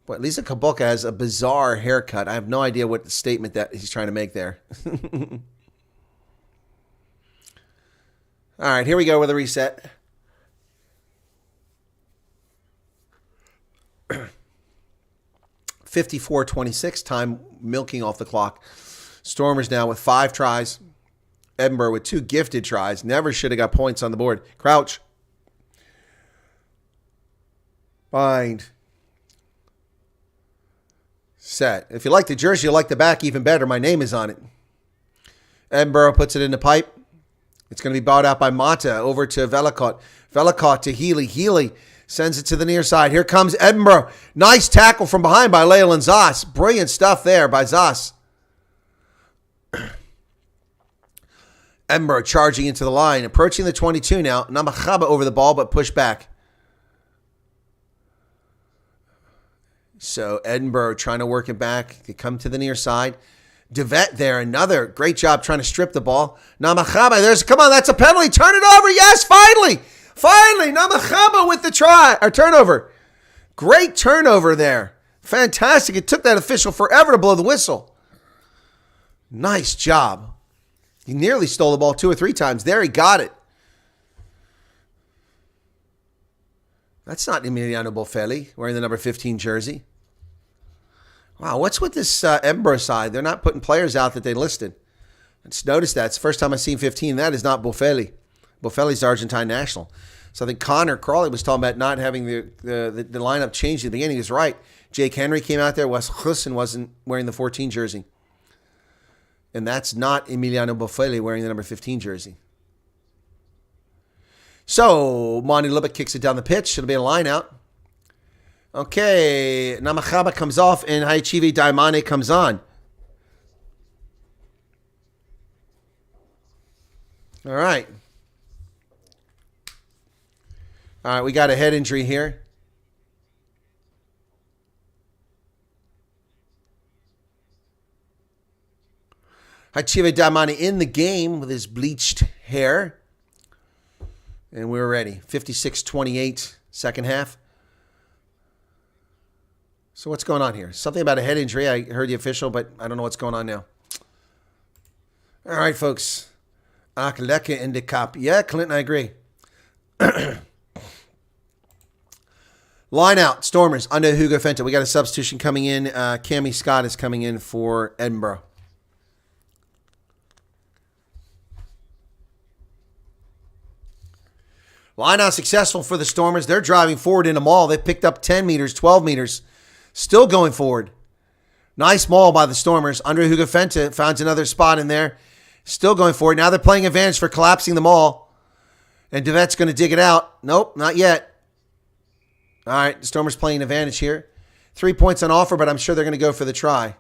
But Lisa Kaboka has a bizarre haircut. I have no idea what the statement that he's trying to make there. All right, here we go with a reset. (54:26) time milking off the clock. Stormers now with 5 tries. Edinburgh with 2 gifted tries. Never should have got points on the board. Crouch. Bind. Set. If you like the jersey, you like the back even better. My name is on it. Edinburgh puts it in the pipe. It's going to be bowed out by Mata over to Velicott. Velicott to Healy. Healy sends it to the near side. Here comes Edinburgh. Nice tackle from behind by Leyland Zas. Brilliant stuff there by Zas. Edinburgh charging into the line. Approaching the 22 now. Namachaba over the ball, but pushed back. So Edinburgh trying to work it back. They come to the near side. DeVette there. Another great job trying to strip the ball. Namachaba. Come on, that's a penalty. Turn it over. Yes, finally. Finally, Namachaba with the try or turnover. Great turnover there. Fantastic. It took that official forever to blow the whistle. Nice job. He nearly stole the ball 2 or 3 times. There, he got it. That's not Emiliano Boffelli wearing the number 15 jersey. Wow, what's with this Edinburgh side? They're not putting players out that they listed. Let's notice that. It's the first time I've seen 15. That is not Boffelli. Boffelli's the Argentine national. So I think Connor Crawley was talking about not having the lineup changed at the beginning. He was right. Jake Henry came out there. Wes Hussen wasn't wearing the 14 jersey. And that's not Emiliano Boffelli wearing the number 15 jersey. So Monty Lubbock kicks it down the pitch. It'll be a line out. Okay. Namachaba comes off and Haichivi Daimane comes on. All right. All right, we got a head injury here. Haichivi Daimane in the game with his bleached hair. And we're ready. 56-28. second half. So what's going on here? Something about a head injury. I heard the official, but I don't know what's going on now. All right, folks. Ach, lekker in de kop. Yeah, Clinton, I agree. Line out, Stormers, under Hugo Fenta. We got a substitution coming in. Cammie Scott is coming in for Edinburgh. Line out successful for the Stormers. They're driving forward in a maul. They picked up 10 meters, 12 meters. Still going forward. Nice maul by the Stormers. Andre Hugo Fenta finds another spot in there. Still going forward. Now they're playing advantage for collapsing the maul. And DeVet's going to dig it out. Nope, not yet. All right, the Stormers playing advantage here. 3 points on offer, but I'm sure they're going to go for the try.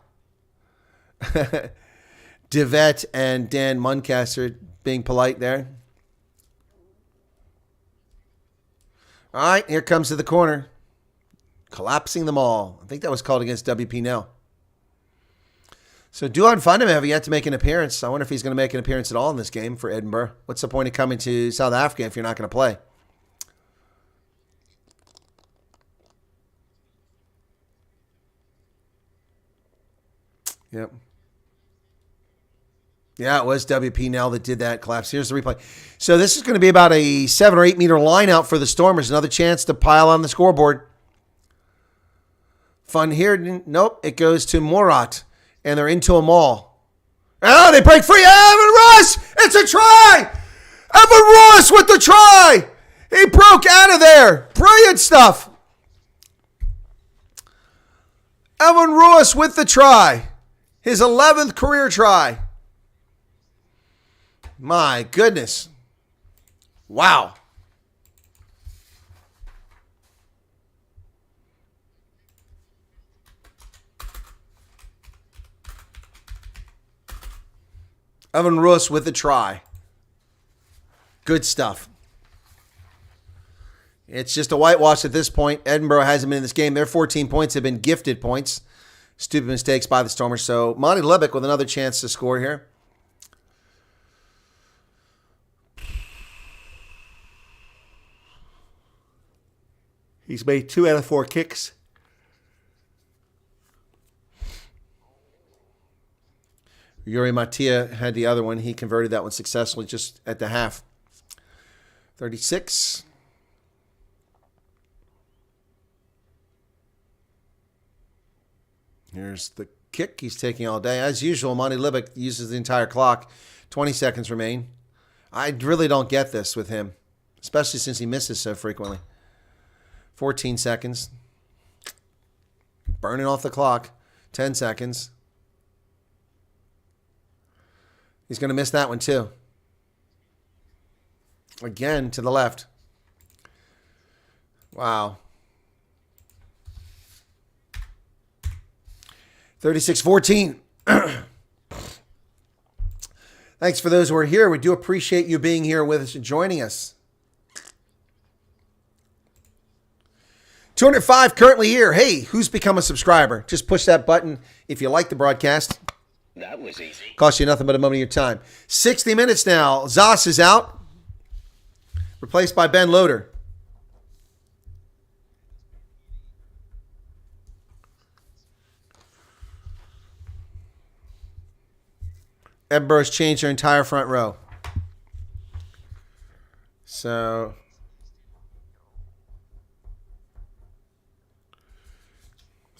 DeVet and Dan Muncaster being polite there. All right, here comes to the corner. Collapsing them all. I think that was called against WP Nell. So Duan Fundam have yet to make an appearance. I wonder if he's going to make an appearance at all in this game for Edinburgh. What's the point of coming to South Africa if you're not going to play? Yep. Yeah, it was WP Nell that did that collapse. Here's the replay. So this is going to be about a 7 or 8 meter line out for the Stormers. Another chance to pile on the scoreboard. Fun here. Nope. It goes to Morat. And they're into a maul. Oh, they break free. Evan Ross! It's a try! Evan Ross with the try! He broke out of there. Brilliant stuff. Evan Ross with the try. His 11th career try. My goodness. Wow. Evan Roos with the try. Good stuff. It's just a whitewash at this point. Edinburgh hasn't been in this game. Their 14 points have been gifted points. Stupid mistakes by the Stormers. So Monty Lebick with another chance to score here. He's made 2 out of 4 kicks. Yuri Mattia had the other one. He converted that one successfully just at the half. 36. Here's the kick he's taking all day. As usual, Monty Libick uses the entire clock. 20 seconds remain. I really don't get this with him, especially since he misses so frequently. 14 seconds. Burning off the clock. 10 seconds. He's going to miss that one too. Again to the left. Wow. 36-14. Thanks for those who are here. We do appreciate you being here with us and joining us. 205 currently here. Hey, who's become a subscriber? Just push that button if you like the broadcast. That was easy. Cost you nothing but a moment of your time. 60 minutes now. Zoss is out. Replaced by Ben Loader. Edinburgh's changed their entire front row. So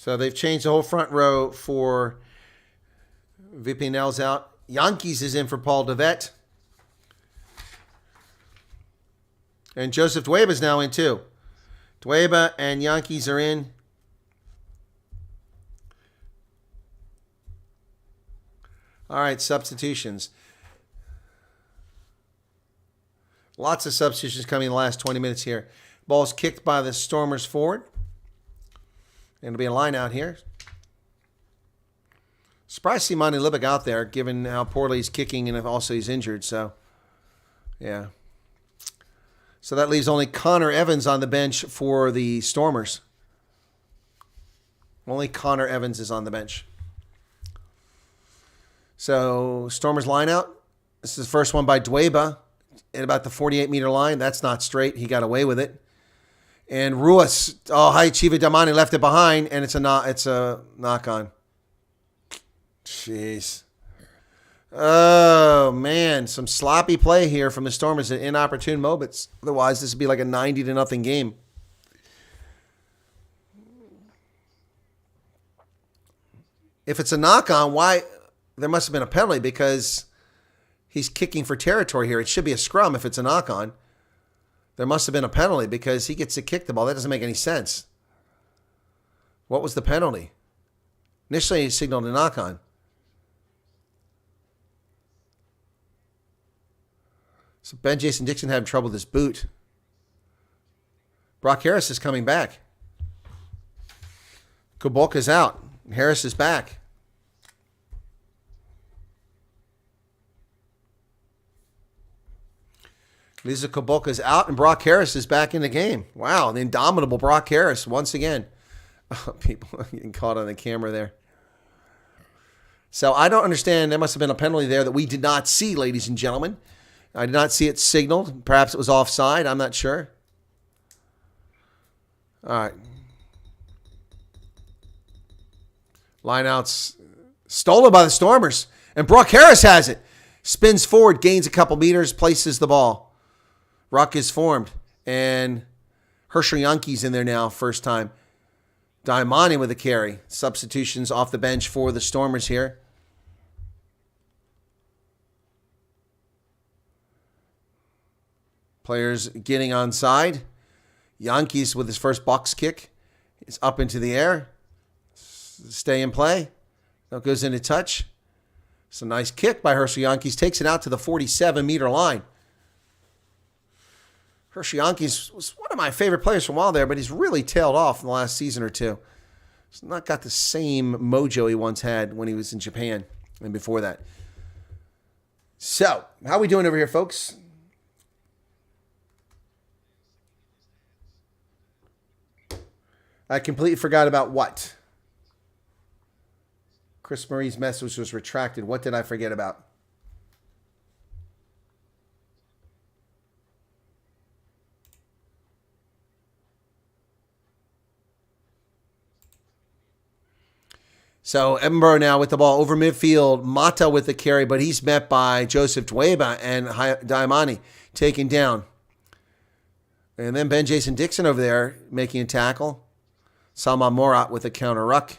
they've changed the whole front row for VPNL's out. Yankees is in for Paul DeVet. And Joseph Dweba's now in too. Dweba and Yankees are in. All right, substitutions. Lots of substitutions coming in the last 20 minutes here. Ball's kicked by the Stormers forward. And it'll be a line out here. Surprised to see Monty Libick out there, given how poorly he's kicking and also he's injured. So, yeah. So that leaves only Connor Evans on the bench for the Stormers. Only Connor Evans is on the bench. So, Stormers line out. This is the first one by Dweba at about the 48-meter line. That's not straight. He got away with it. And Ruiz, Chiva Damani left it behind, and it's a knock on. Jeez. Oh, man. Some sloppy play here from the Stormers at inopportune moments. Otherwise, this would be like a 90-0 game. If it's a knock-on, why? There must have been a penalty because he's kicking for territory here. It should be a scrum if it's a knock-on. There must have been a penalty because he gets to kick the ball. That doesn't make any sense. What was the penalty? Initially, he signaled a knock-on. So Ben Jason Dixon having trouble with his boot. Brock Harris is coming back. Kubolka's out. Harris is back. Lisa Kubolka's out, and Brock Harris is back in the game. Wow, the indomitable Brock Harris once again. Oh, people getting caught on the camera there. So I don't understand. There must have been a penalty there that we did not see, ladies and gentlemen. I did not see it signaled. Perhaps it was offside. I'm not sure. All right. Lineouts stolen by the Stormers. And Brock Harris has it. Spins forward, gains a couple meters, places the ball. Ruck is formed. And Herschel Yankees in there now, first time. Daimani with a carry. Substitutions off the bench for the Stormers here. Players getting onside. Yankees with his first box kick. It's up into the air. Stay in play. Now goes into touch. It's a nice kick by Herschel Yankees. Takes it out to the 47-meter line. Herschel Yankees was one of my favorite players for a while there, but he's really tailed off in the last season or two. He's not got the same mojo he once had when he was in Japan and before that. So, how are we doing over here, folks? I completely forgot about what? Chris Murray's message was retracted. What did I forget about? So Edinburgh now with the ball over midfield. Mata with the carry, but he's met by Joseph Dweba and Daimani taken down. And then Ben Jason Dixon over there making a tackle. Salman Morat with a counter ruck.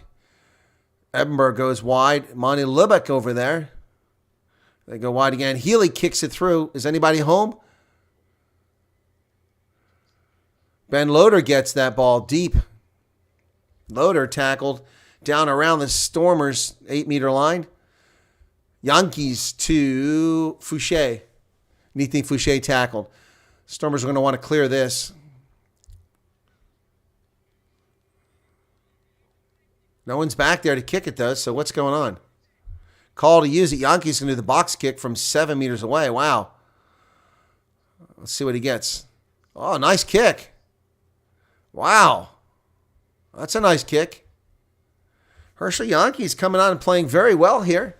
Edinburgh goes wide. Monty Lubeck over there. They go wide again. Healy kicks it through. Is anybody home? Ben Loader gets that ball deep. Loader tackled down around the Stormers' 8-meter line. Yankees to Fouché. Nathan Fouché tackled. Stormers are going to want to clear this. No one's back there to kick it, though, so what's going on? Call to use it. Yankees going to do the box kick from 7 meters away. Wow. Let's see what he gets. Oh, nice kick. Wow. That's a nice kick. Herschel Yankees coming on and playing very well here.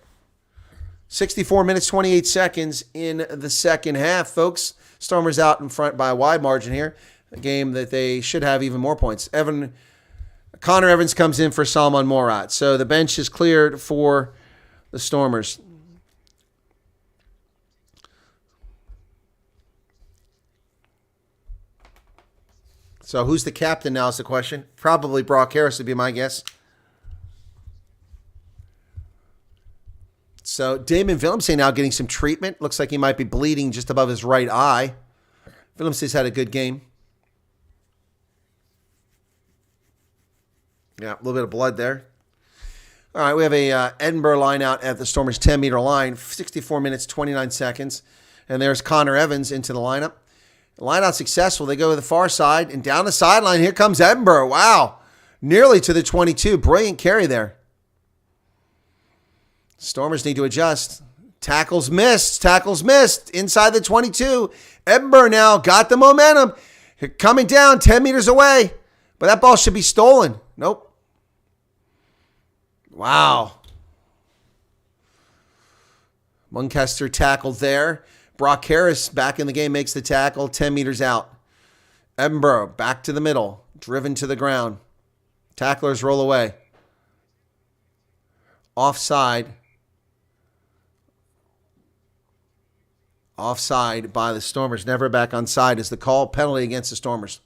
64 minutes, 28 seconds in the second half, folks. Stormers out in front by a wide margin here. A game that they should have even more points. Connor Evans comes in for Salman Morat. So the bench is cleared for the Stormers. So who's the captain now is the question. Probably Brock Harris would be my guess. So Damon Willemse now getting some treatment. Looks like he might be bleeding just above his right eye. Willemse's had a good game. Yeah, a little bit of blood there. All right, we have a Edinburgh line out at the Stormers' 10-meter line. 64 minutes, 29 seconds. And there's Connor Evans into the lineup. The line out successful. They go to the far side. And down the sideline, here comes Edinburgh. Wow. Nearly to the 22. Brilliant carry there. Stormers need to adjust. Tackles missed. Tackles missed. Inside the 22. Edinburgh now got the momentum. Coming down 10 meters away. But that ball should be stolen. Nope. Wow. Muncaster tackled there. Brock Harris back in the game makes the tackle 10 meters out. Edinburgh back to the middle, driven to the ground. Tacklers roll away. Offside. Offside by the Stormers. Never back onside is the call. Penalty against the Stormers.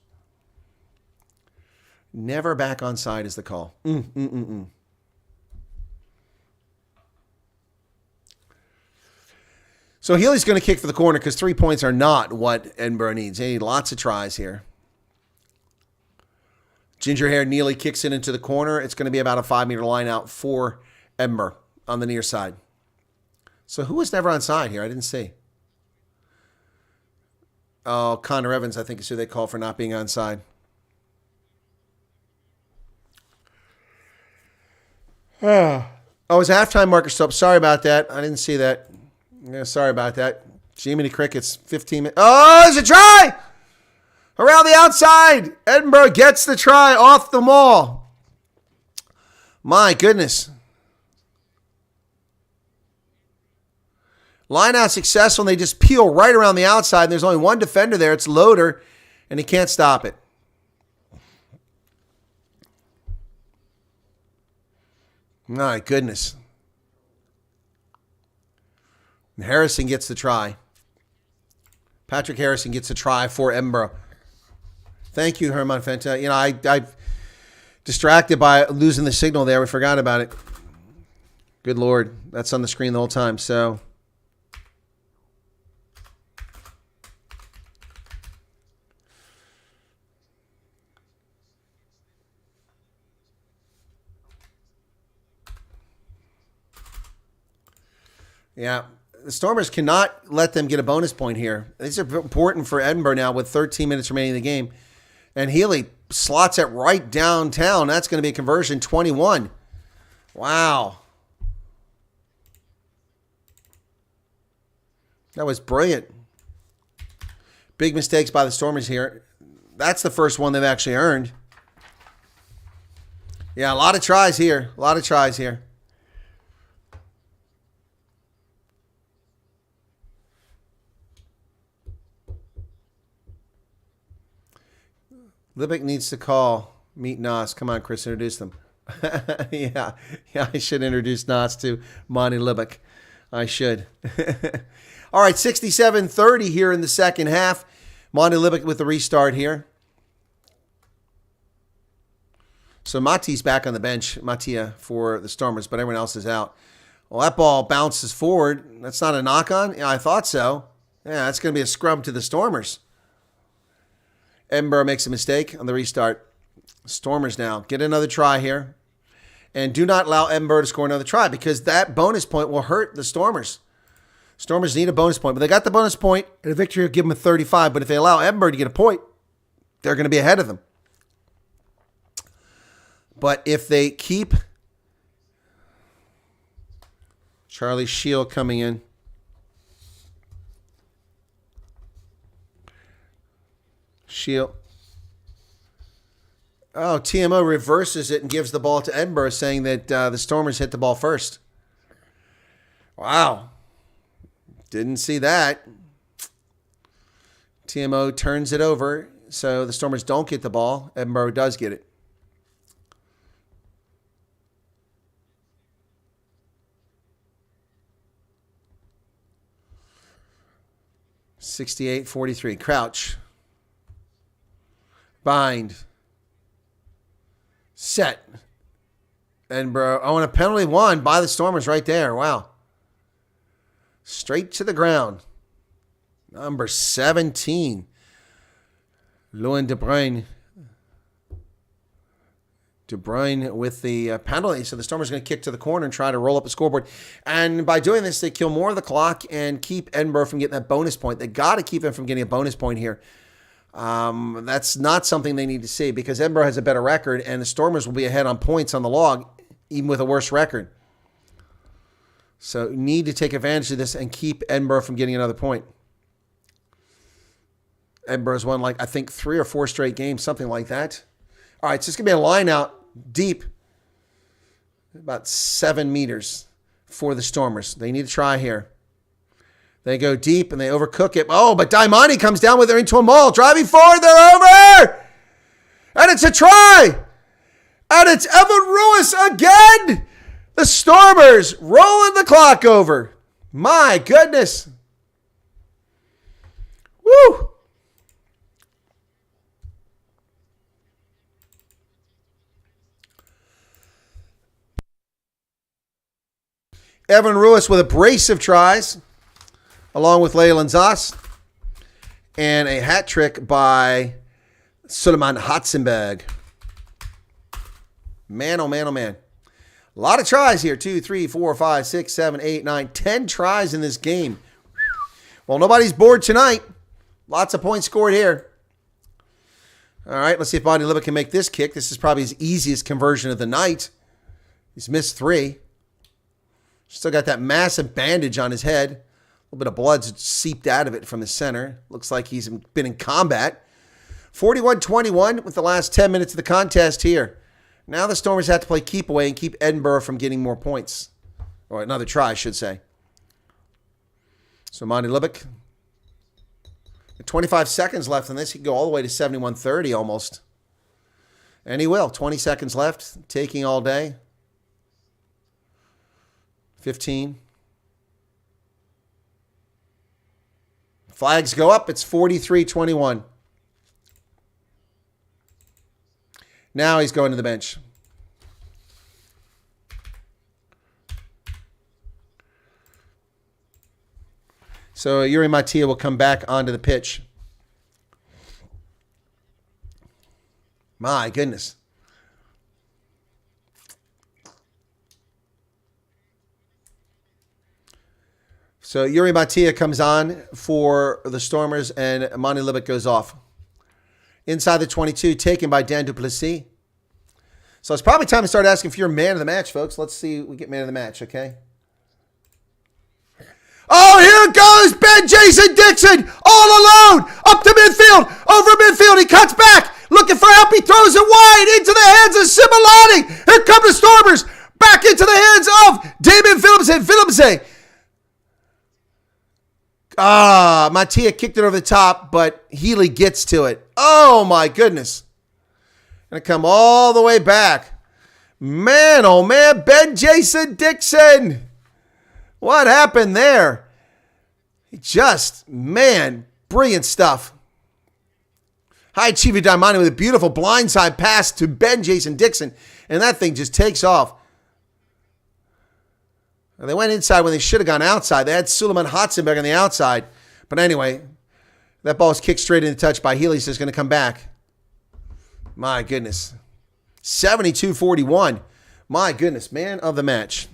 Never back onside is the call. So Healy's going to kick for the corner because 3 points are not what Edinburgh needs. They need lots of tries here. Ginger hair Neely kicks it into the corner. It's going to be about a 5-meter line out for Edinburgh on the near side. So who was never onside here? I didn't see. Oh, Connor Evans, I think is who they call for not being onside. Oh, it's halftime marker stop. Sorry about that. I didn't see that. Yeah, sorry about that. Jiminy Crickets, 15 minutes. Oh, there's a try! Around the outside. Edinburgh gets the try off the maul. My goodness. Line out successful, and they just peel right around the outside. And there's only one defender there. It's Loader, and he can't stop it. My goodness. And Harrison gets the try. Patrick Harrison gets a try for Edinburgh. Thank you, Herman Fenta. You know, I distracted by losing the signal there. We forgot about it. Good Lord. That's on the screen the whole time. So, yeah. The Stormers cannot let them get a bonus point here. These are important for Edinburgh now with 13 minutes remaining in the game. And Healy slots it right downtown. That's going to be a conversion, 21. Wow. That was brilliant. Big mistakes by the Stormers here. That's the first one they've actually earned. Yeah, a lot of tries here. A lot of tries here. Libick needs to call Meet Nas. Come on, Chris, introduce them. yeah, I should introduce Nas to Monty Libick. I should. All right, 67-30 here in the second half. Monty Libick with the restart here. So Mati's back on the bench, Matia, for the Stormers, but everyone else is out. Well, that ball bounces forward. That's not a knock-on? Yeah, I thought so. Yeah, that's going to be a scrub to the Stormers. Edinburgh makes a mistake on the restart. Stormers now get another try here. And do not allow Edinburgh to score another try because that bonus point will hurt the Stormers. Stormers need a bonus point. But they got the bonus point, and a victory will give them a 35. But if they allow Edinburgh to get a point, they're going to be ahead of them. But if they keep Charlie Shield coming in. Shield. Oh, TMO reverses it and gives the ball to Edinburgh, saying that the Stormers hit the ball first. Wow. Didn't see that. TMO turns it over, so the Stormers don't get the ball. Edinburgh does get it. (68-43). Crouch. Bind. Set. Edinburgh. Oh, and a penalty won by the Stormers right there. Wow. Straight to the ground. Number 17. Lewin De Bruyne. De Bruyne with the penalty. So the Stormers are going to kick to the corner and try to roll up the scoreboard. And by doing this, they kill more of the clock and keep Edinburgh from getting that bonus point. They got to keep them from getting a bonus point here. That's not something they need to see because Edinburgh has a better record and the Stormers will be ahead on points on the log, even with a worse record. So need to take advantage of this and keep Edinburgh from getting another point. Edinburgh's won, I think 3 or 4 straight games, something like that. All right, so it's going to be a line out deep, about 7 meters for the Stormers. They need to try here. They go deep and they overcook it. Oh, but Daimani comes down with her into a maul. Driving forward, they're over! And it's a try! And it's Evan Ruiz again! The Stormers rolling the clock over. My goodness. Woo! Evan Ruiz with a brace of tries, along with Leyland Zas, and a hat trick by Suleiman Hatzenberg. Man, oh man, oh man. A lot of tries here. 2, 3, 4, 5, 6, 7, 8, 9, 10 tries in this game. Well, nobody's bored tonight. Lots of points scored here. All right, let's see if Bonnie Libba can make this kick. This is probably his easiest conversion of the night. He's missed 3. Still got that massive bandage on his head. A little bit of blood's seeped out of it from the center. Looks like he's been in combat. 41-21 with the last 10 minutes of the contest here. Now the Stormers have to play keep away and keep Edinburgh from getting more points. Or another try, I should say. So Monty Libick. 25 seconds left in this. He can go all the way to 71-30 almost. And he will. 20 seconds left. Taking all day. 15. Flags go up. It's 43-21. Now he's going to the bench. So Yuri Matia will come back onto the pitch. My goodness. So Yuri Matia comes on for the Stormers, and Monty Libick goes off. Inside the 22, taken by Dan Duplessis. So it's probably time to start asking for your man of the match, folks. Let's see if we get man of the match, okay? Oh, here goes Ben Jason Dixon, all alone, up to midfield, over midfield. He cuts back, looking for help. He throws it wide into the hands of Similani. Here come the Stormers, back into the hands of Damon Philipse. Matia kicked it over the top, but Healy gets to it. Oh, my goodness. Gonna come all the way back. Man, oh, man, Ben Jason Dixon. What happened there? Man, brilliant stuff. High Chiva Daimani with a beautiful blindside pass to Ben Jason Dixon, and that thing just takes off. They went inside when they should have gone outside. They had Suleiman Hatzenberg on the outside. But anyway, that ball is kicked straight into touch by Healy, so it's going to come back. My goodness. 72-41. My goodness, man of the match.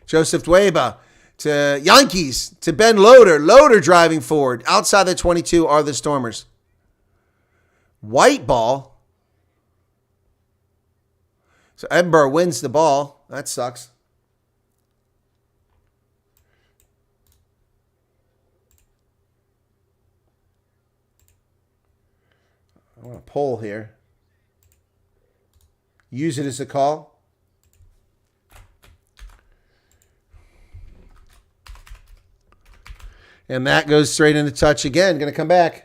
Joseph Dweba to Yankees, to Ben Loader. Loader driving forward. Outside the 22 are the Stormers. White ball. So Edinburgh wins the ball. That sucks. I want to pull here. Use it as a call. And that goes straight into touch again. Going to come back.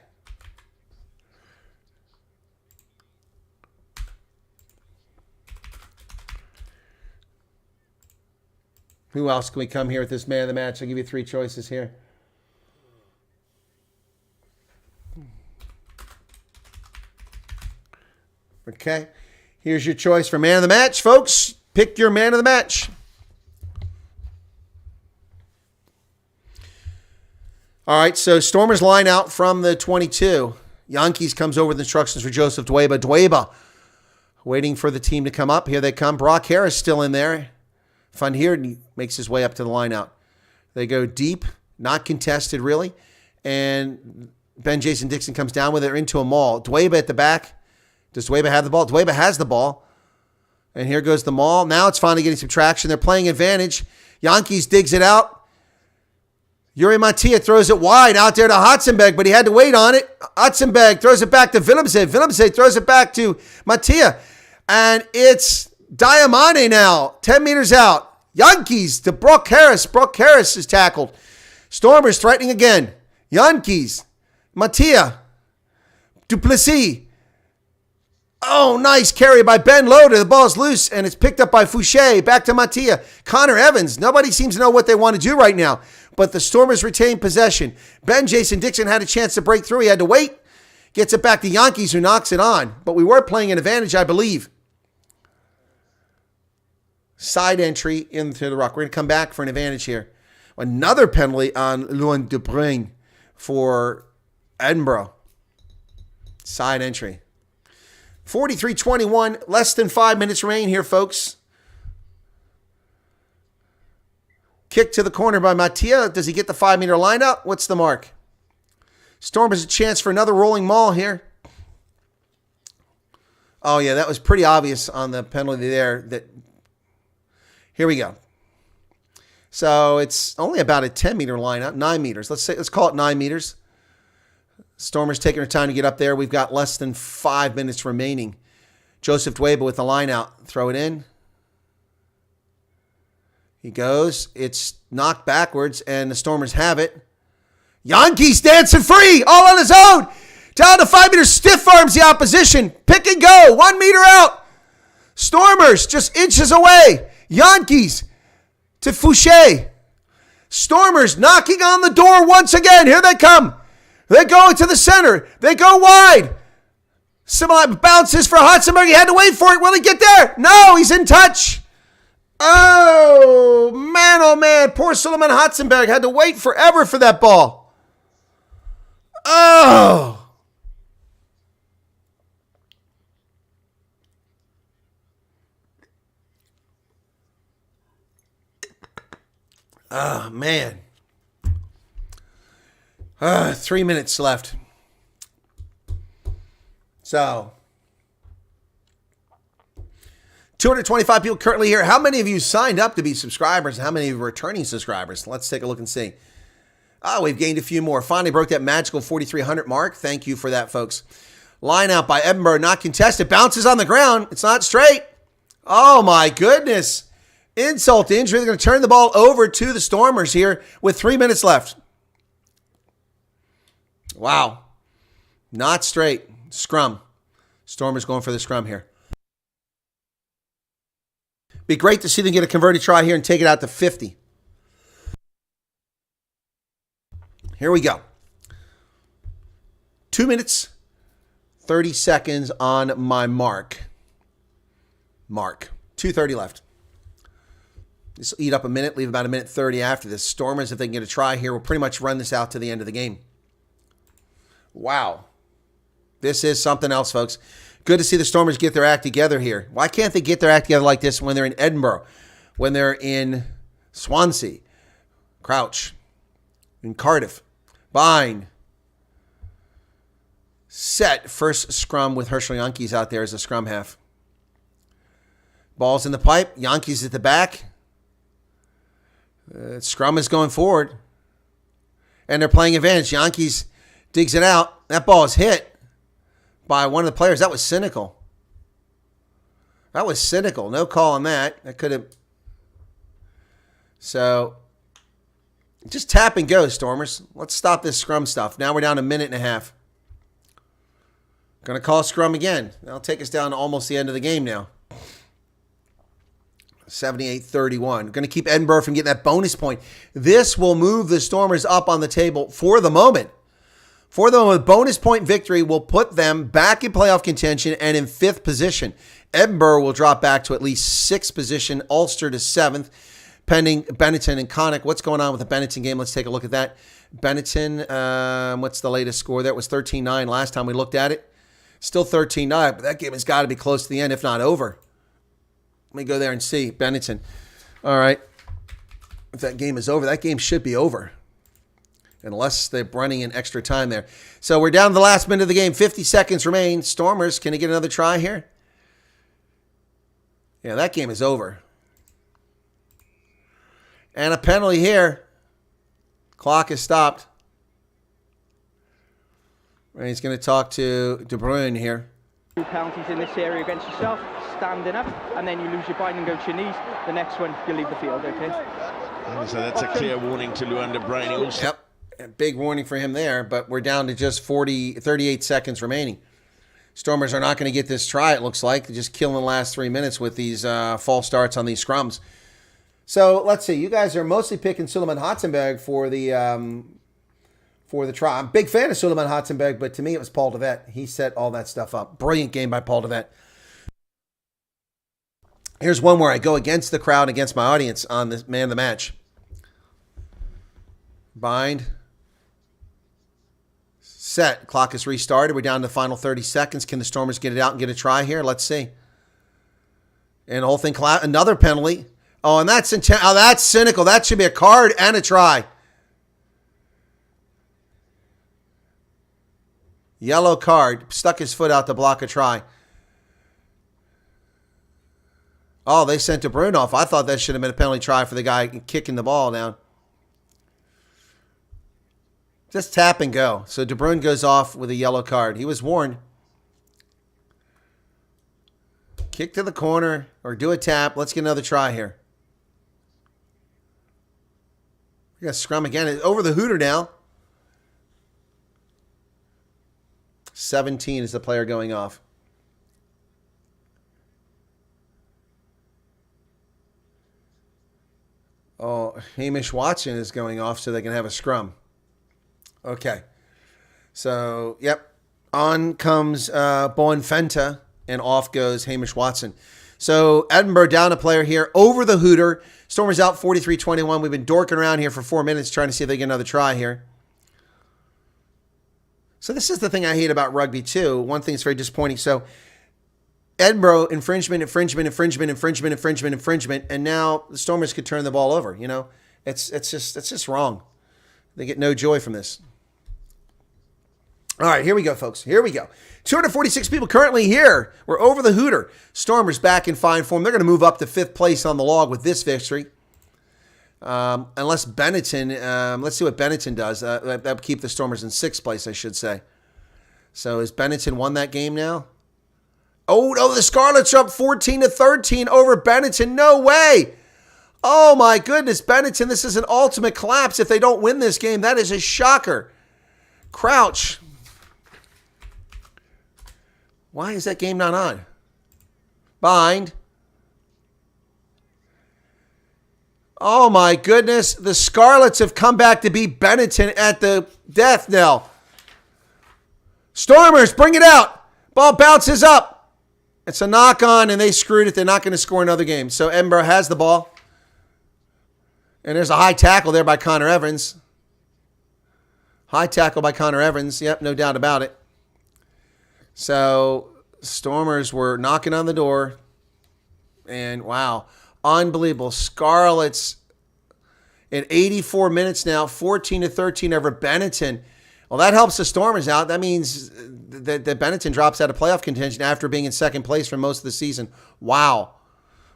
Who else can we come here with this man of the match? I'll give you 3 choices here. Okay. Here's your choice for man of the match, folks. Pick your man of the match. All right, so Stormers line out from the 22. Yankees comes over with instructions for Joseph Dweba. Dweba waiting for the team to come up. Here they come. Brock Harris still in there. Fun here, and he makes his way up to the line out. They go deep, not contested really, and Ben Jason Dixon comes down with it into a maul. Dweba at the back. Does Dweba have the ball? Dweba has the ball. And here goes the maul. Now it's finally getting some traction. They're playing advantage. Yankees digs it out. Yuri Matia throws it wide out there to Hatzenberg, but he had to wait on it. Hatzenberg throws it back to Philipse. Philipse throws it back to Matia. And it's Diamante now, 10 meters out. Yankees to Brooke Harris. Brooke Harris is tackled. Stormers threatening again. Yankees. Mattia. Duplessis. Oh, nice carry by Ben Loader. The ball's loose, and it's picked up by Fouché. Back to Mattia. Connor Evans. Nobody seems to know what they want to do right now, but the Stormers retain possession. Ben Jason Dixon had a chance to break through. He had to wait. Gets it back to Yankees, who knocks it on. But we were playing an advantage, I believe. Side entry into the ruck. We're going to come back for an advantage here. Another penalty on Luan de Bruyne for Edinburgh. Side entry. 43-21. Less than 5 minutes remain here, folks. Kick to the corner by Mattia. Does he get the 5-meter lineup? What's the mark? Storm has a chance for another rolling maul here. Oh, yeah, that was pretty obvious on the penalty there. Here we go. So it's only about a 10-meter lineup, 9 meters. Let's call it 9 meters. Stormers taking their time to get up there. We've got less than 5 minutes remaining. Joseph Dweba with the line out. Throw it in. He goes. It's knocked backwards, and the Stormers have it. Yankees dancing free, all on his own. Down to 5 meters, stiff arms the opposition. Pick and go, 1 meter out. Stormers just inches away. Yankees to Fouché. Stormers knocking on the door once again. Here they come. They go to the center. They go wide. Similar bounces for Hotzenberg. He had to wait for it. Will he get there? No, he's in touch. Oh, man. Poor Suleiman Hotzenberg had to wait forever for that ball. Oh. Oh, man. 3 minutes left. So, 225 people currently here. How many of you signed up to be subscribers? How many of you are returning subscribers? Let's take a look and see. Oh, we've gained a few more. Finally broke that magical 4,300 mark. Thank you for that, folks. Line out by Edinburgh, not contested. Bounces on the ground. It's not straight. Oh, my goodness. Insult to injury. They're going to turn the ball over to the Stormers here with 3 minutes left. Wow. Not straight. Scrum. Stormers going for the scrum here. Be great to see them get a converted try here and take it out to 50. Here we go. 2 minutes, 30 seconds on my mark. 2:30 left. This will eat up a minute, leave about a minute 30 after this. Stormers, if they can get a try here, will pretty much run this out to the end of the game. Wow. This is something else, folks. Good to see the Stormers get their act together here. Why can't they get their act together like this when they're in Edinburgh, when they're in Swansea, Crouch, in Cardiff, Bine? Set. First scrum with Herschel Yankees out there as a scrum half. Ball's in the pipe. Yankees at the back. Scrum is going forward. And they're playing advantage. Yankees digs it out. That ball is hit by one of the players. That was cynical. No call on that. That could have. So, just tap and go, Stormers. Let's stop this scrum stuff. Now we're down a minute and a half. Going to call scrum again. That'll take us down to almost the end of the game now. 78-31. Going to keep Edinburgh from getting that bonus point. This will move the Stormers up on the table for the moment. For the bonus point victory will put them back in playoff contention and in 5th position. Edinburgh will drop back to at least 6th position. Ulster to 7th, pending Benetton and Connacht. What's going on with the Benetton game? Let's take a look at that. Benetton, what's the latest score there? It was 13-9 last time we looked at it. Still 13-9, but that game has got to be close to the end, if not over. Let me go there and see. Benetton. All right. If that game is over, that game should be over. Unless they're running in extra time there. So we're down to the last minute of the game. 50 seconds remain. Stormers, can they get another try here? Yeah, that game is over. And a penalty here. Clock is stopped. And he's going to talk to De Bruyne here. 2 penalties in this area against yourself. standing up, and then you lose your bind and go to your knees. The next one, you leave the field, okay? So that's a clear warning to Luanda Brain. Yep, a big warning for him there, but we're down to just 38 seconds remaining. Stormers are not going to get this try, it looks like. They're just killing the last 3 minutes with these false starts on these scrums. So let's see. You guys are mostly picking Suleiman Hotzenberg for the try. I'm a big fan of Suleiman Hotzenberg, but to me it was Paul DeVette. He set all that stuff up. Brilliant game by Paul DeVette. Here's one where I go against the crowd, against my audience on this man of the match. Bind. Set. Clock is restarted. We're down to the final 30 seconds. Can the Stormers get it out and get a try here? Let's see. And the whole thing collapsed. Another penalty. Oh, and that's that's cynical. That should be a card and a try. Yellow card. Stuck his foot out to block a try. Oh, they sent De Bruyne off. I thought that should have been a penalty try for the guy kicking the ball down. Just tap and go. So De Bruyne goes off with a yellow card. He was warned. Kick to the corner or do a tap. Let's get another try here. We got scrum again. It's over the hooter now. 17 is the player going off. Oh, Hamish Watson is going off so they can have a scrum. Okay. So, yep. On comes Boenfenta, and off goes Hamish Watson. So, Edinburgh down a player here over the hooter. Stormers out 43-21. We've been dorking around here for 4 minutes trying to see if they get another try here. So, this is the thing I hate about rugby, too. One thing that's very disappointing. So, Edinburgh, infringement, and now the Stormers could turn the ball over, you know. It's just wrong. They get no joy from this. All right, here we go, folks. Here we go. 246 people currently here. We're over the hooter. Stormers back in fine form. They're going to move up to 5th place on the log with this victory. Unless Benetton, let's see what Benetton does. That would keep the Stormers in 6th place, I should say. So has Benetton won that game now? Oh, no, the Scarlets are up 14-13 over Benetton. No way. Oh, my goodness, Benetton, this is an ultimate collapse if they don't win this game. That is a shocker. Crouch. Why is that game not on? Bind. Oh, my goodness. The Scarlets have come back to beat Benetton at the death knell. Stormers, bring it out. Ball bounces up. It's a knock-on, and they screwed it. They're not going to score another game. So Edinburgh has the ball. And there's a high tackle there by Connor Evans. High tackle by Connor Evans. Yep, no doubt about it. So Stormers were knocking on the door. And wow, unbelievable. Scarlets in 84 minutes now, 14-13 over Benetton. Well, that helps the Stormers out. That means that Benetton drops out of playoff contention after being in 2nd place for most of the season. Wow.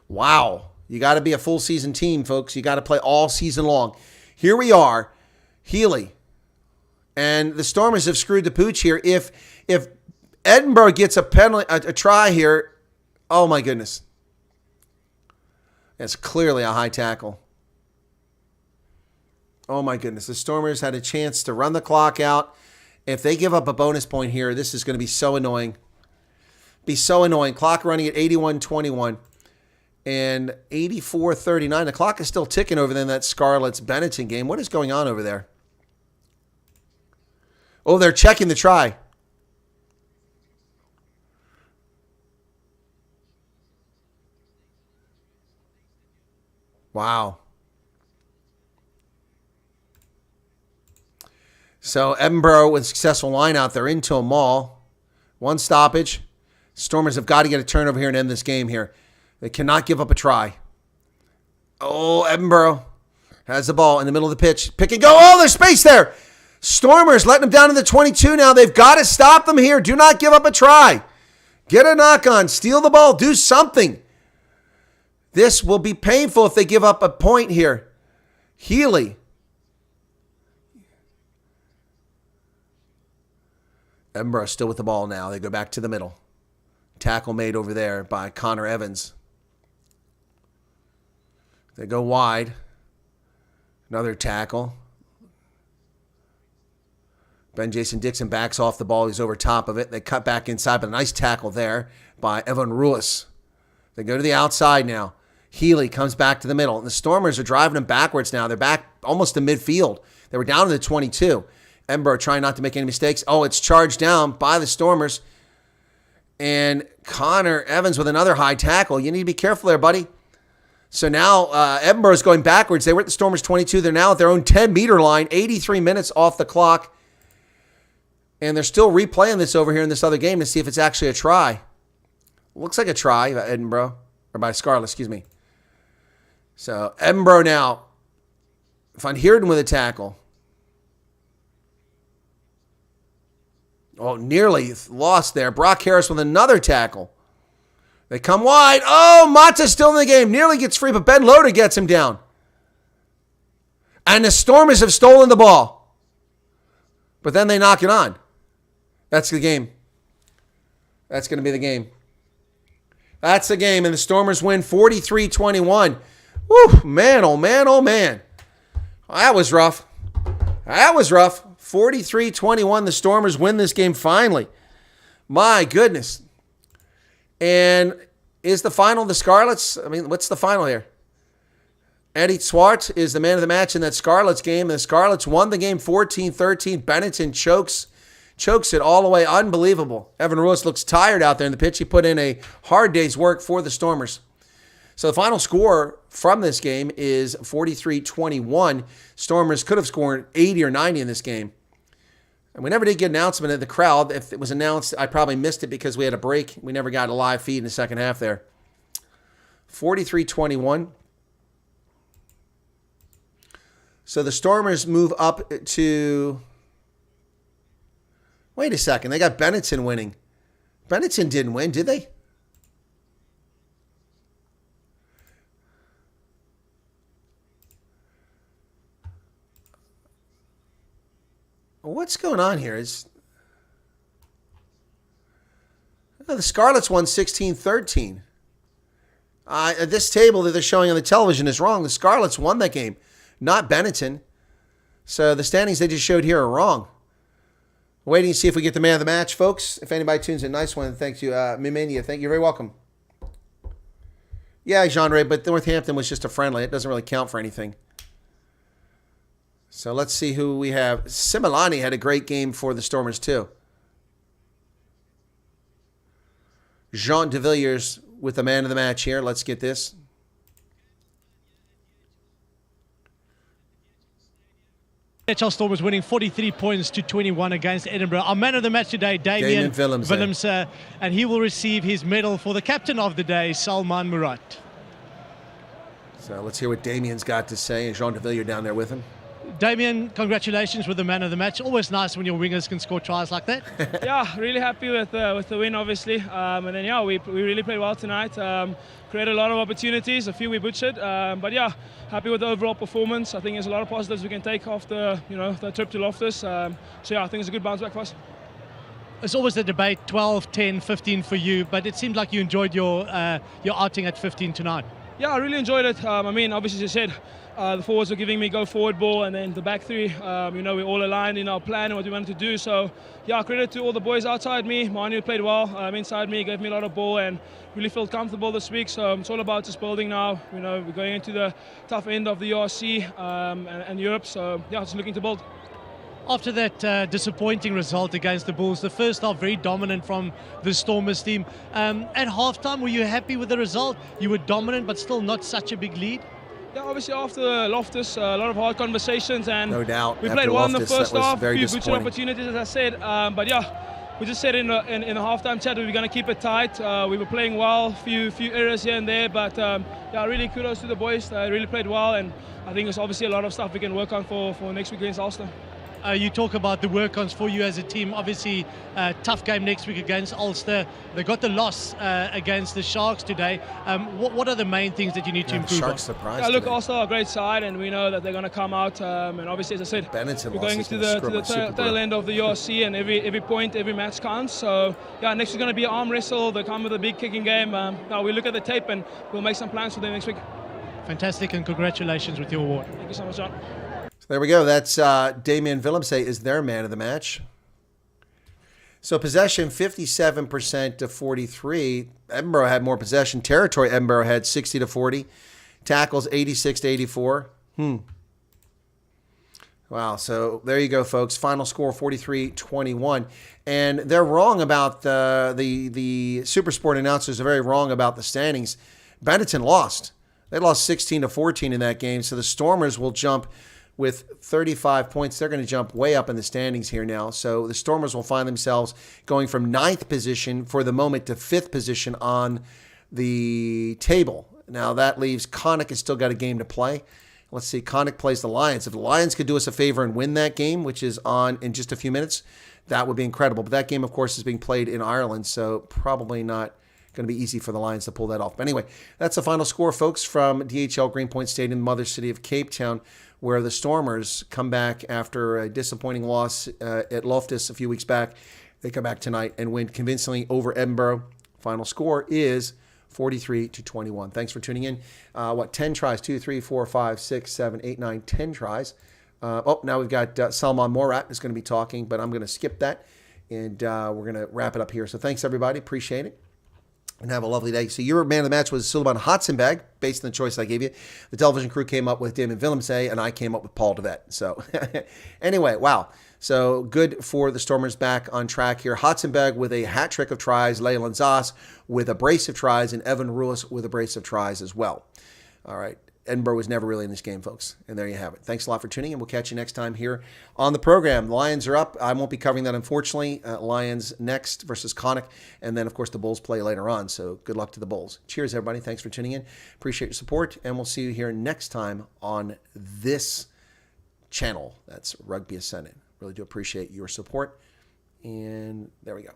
Wow. You got to be a full season team, folks. You got to play all season long. Here we are, Healy. And the Stormers have screwed the pooch here. If Edinburgh gets a penalty, a try here, oh my goodness. It's clearly a high tackle. Oh my goodness. The Stormers had a chance to run the clock out. If they give up a bonus point here, this is going to be so annoying. Be so annoying. Clock running at 81-21 and 84-39. The clock is still ticking over there in that Scarlets-Benetton game. What is going on over there? Oh, they're checking the try. Wow. So Edinburgh with a successful line out. They're into a maul. One stoppage. Stormers have got to get a turnover here and end this game here. They cannot give up a try. Oh, Edinburgh has the ball in the middle of the pitch. Pick and go. Oh, there's space there. Stormers letting them down in the 22 now. They've got to stop them here. Do not give up a try. Get a knock on. Steal the ball. Do something. This will be painful if they give up a point here. Healy. Edinburgh still with the ball now. They go back to the middle. Tackle made over there by Connor Evans. They go wide. Another tackle. Ben Jason Dixon backs off the ball. He's over top of it. They cut back inside, but a nice tackle there by Evan Ruiz. They go to the outside now. Healy comes back to the middle. And the Stormers are driving them backwards now. They're back almost to midfield. They were down to the 22. Edinburgh trying not to make any mistakes. Oh, it's charged down by the Stormers. And Connor Evans with another high tackle. You need to be careful there, buddy. So now Edinburgh is going backwards. They were at the Stormers 22. They're now at their own 10-meter line. 83 minutes off the clock. And they're still replaying this over here in this other game to see if it's actually a try. Looks like a try by Edinburgh. Or by Scarlett, excuse me. So Edinburgh now. Van Heerden with a tackle. Oh, nearly lost there. Brock Harris with another tackle. They come wide. Oh, Mata's still in the game. Nearly gets free, but Ben Loader gets him down. And the Stormers have stolen the ball. But then they knock it on. That's the game. That's going to be the game. That's the game, and the Stormers win 43-21. Woo, man, oh man, oh man. That was rough. That was rough. 43-21, the Stormers win this game finally. My goodness. And is the final the Scarlets? I mean, what's the final here? Eddie Swart is the man of the match in that Scarlets game. The Scarlets won the game 14-13. Bennington chokes it all the way. Unbelievable. Evan Ruiz looks tired out there in the pitch. He put in a hard day's work for the Stormers. So the final score from this game is 43-21. Stormers could have scored 80 or 90 in this game. And we never did get an announcement of the crowd. If it was announced, I probably missed it because we had a break. We never got a live feed in the second half there. 43-21. So the Stormers move up to... Wait a second. They got Bennington winning. Bennington didn't win, did they? What's going on here? The Scarlets won 16-13. This table that they're showing on the television is wrong. The Scarlets won that game, not Bennington. So the standings they just showed here are wrong. Waiting to see if we get the man of the match, folks. If anybody tunes in, nice one. Thank you, Mimania. Thank you. You're very welcome. Yeah, Jean-Ray, but Northampton was just a friendly. It doesn't really count for anything. So let's see who we have. Similani had a great game for the Stormers, too. Jean de Villiers with the man of the match here. Let's get this. DHL Stormers winning 43 points to 21 against Edinburgh. Our man of the match today, Damien Willems, and he will receive his medal for the captain of the day, Salman Murat. So let's hear what Damien's got to say, and Jean de Villiers down there with him. Damien, congratulations with the man of the match. Always nice when your wingers can score tries like that. Yeah, really happy with the win, obviously. And then, yeah, we really played well tonight. Created a lot of opportunities, a few we butchered. But, yeah, happy with the overall performance. I think there's a lot of positives we can take off the trip to Loftus. So, yeah, I think it's a good bounce back for us. It's always the debate, 12, 10, 15 for you, but it seemed like you enjoyed your outing at 15 tonight. Yeah, I really enjoyed it. I mean, obviously, as you said, the forwards were giving me go forward ball, and then the back three, we're all aligned in our plan and what we wanted to do. So, yeah, credit to all the boys outside me. Manu played well. Inside me, gave me a lot of ball and really felt comfortable this week. So it's all about just building now. We're going into the tough end of the URC and Europe. So, yeah, just looking to build. After that disappointing result against the Bulls, the first half very dominant from the Stormers team. At halftime, were you happy with the result? You were dominant, but still not such a big lead? Yeah, obviously after Loftus, a lot of hard conversations, and no doubt. We played well in the first half, a few butcher opportunities, as I said. But yeah, we just said in the halftime chat we were going to keep it tight. We were playing well, few errors here and there, but yeah, really kudos to the boys. They really played well, and I think there's obviously a lot of stuff we can work on for next week against Ulster. You talk about the work-ons for you as a team. Obviously, tough game next week against Ulster. They got the loss against the Sharks today. What are the main things that you need to improve Sharks on? surprised. Yeah, look, today. Ulster are a great side, and we know that they're going to come out. And obviously, as I said, Benetton we're loss going is to gonna the, screw to up the my Super tail Bowl. end of the URC, and every point, every match counts. So, yeah, next is going to be an arm wrestle. They come with a big kicking game. Now we look at the tape, and we'll make some plans for them next week. Fantastic, and congratulations with your award. Thank you so much, John. So there we go. That's Damien Willemse is their man of the match. So possession 57% to 43. Edinburgh had more possession. Territory Edinburgh had 60 to 40. Tackles 86 to 84. Wow. So there you go, folks. Final score 43-21. And they're wrong about the Supersport announcers are very wrong about the standings. Benetton lost. They lost 16 to 14 in that game. So the Stormers will jump with 35 points. They're going to jump way up in the standings here now. So the Stormers will find themselves going from 9th position for the moment to 5th position on the table. Now that leaves Connacht has still got a game to play. Let's see, Connacht plays the Lions. If the Lions could do us a favor and win that game, which is on in just a few minutes, that would be incredible. But that game, of course, is being played in Ireland, so probably not going to be easy for the Lions to pull that off. But anyway, that's the final score, folks, from DHL Greenpoint Stadium, mother city of Cape Town, where the Stormers come back after a disappointing loss at Loftus a few weeks back. They come back tonight and win convincingly over Edinburgh. Final score is 43-21. Thanks for tuning in. 10 tries? 2, 3, 4, 5, 6, 7, 8, 9, 10 tries. Now we've got Salman Morat is going to be talking, but I'm going to skip that, and we're going to wrap it up here. So thanks, everybody. Appreciate it. And have a lovely day. So your man of the match was Suleiman Hotzenbag, based on the choice I gave you. The television crew came up with Damon Willemse, and I came up with Paul DeVette. So anyway, wow. So good for the Stormers back on track here. Hotzenbag with a hat trick of tries, Leyland Zas with a brace of tries, and Evan Ruiz with a brace of tries as well. All right. Edinburgh was never really in this game, folks. And there you have it. Thanks a lot for tuning in. We'll catch you next time here on the program. The Lions are up. I won't be covering that, unfortunately. Lions next versus Connacht. And then, of course, the Bulls play later on. So good luck to the Bulls. Cheers, everybody. Thanks for tuning in. Appreciate your support. And we'll see you here next time on this channel. That's Rugby Ascendant. Really do appreciate your support. And there we go.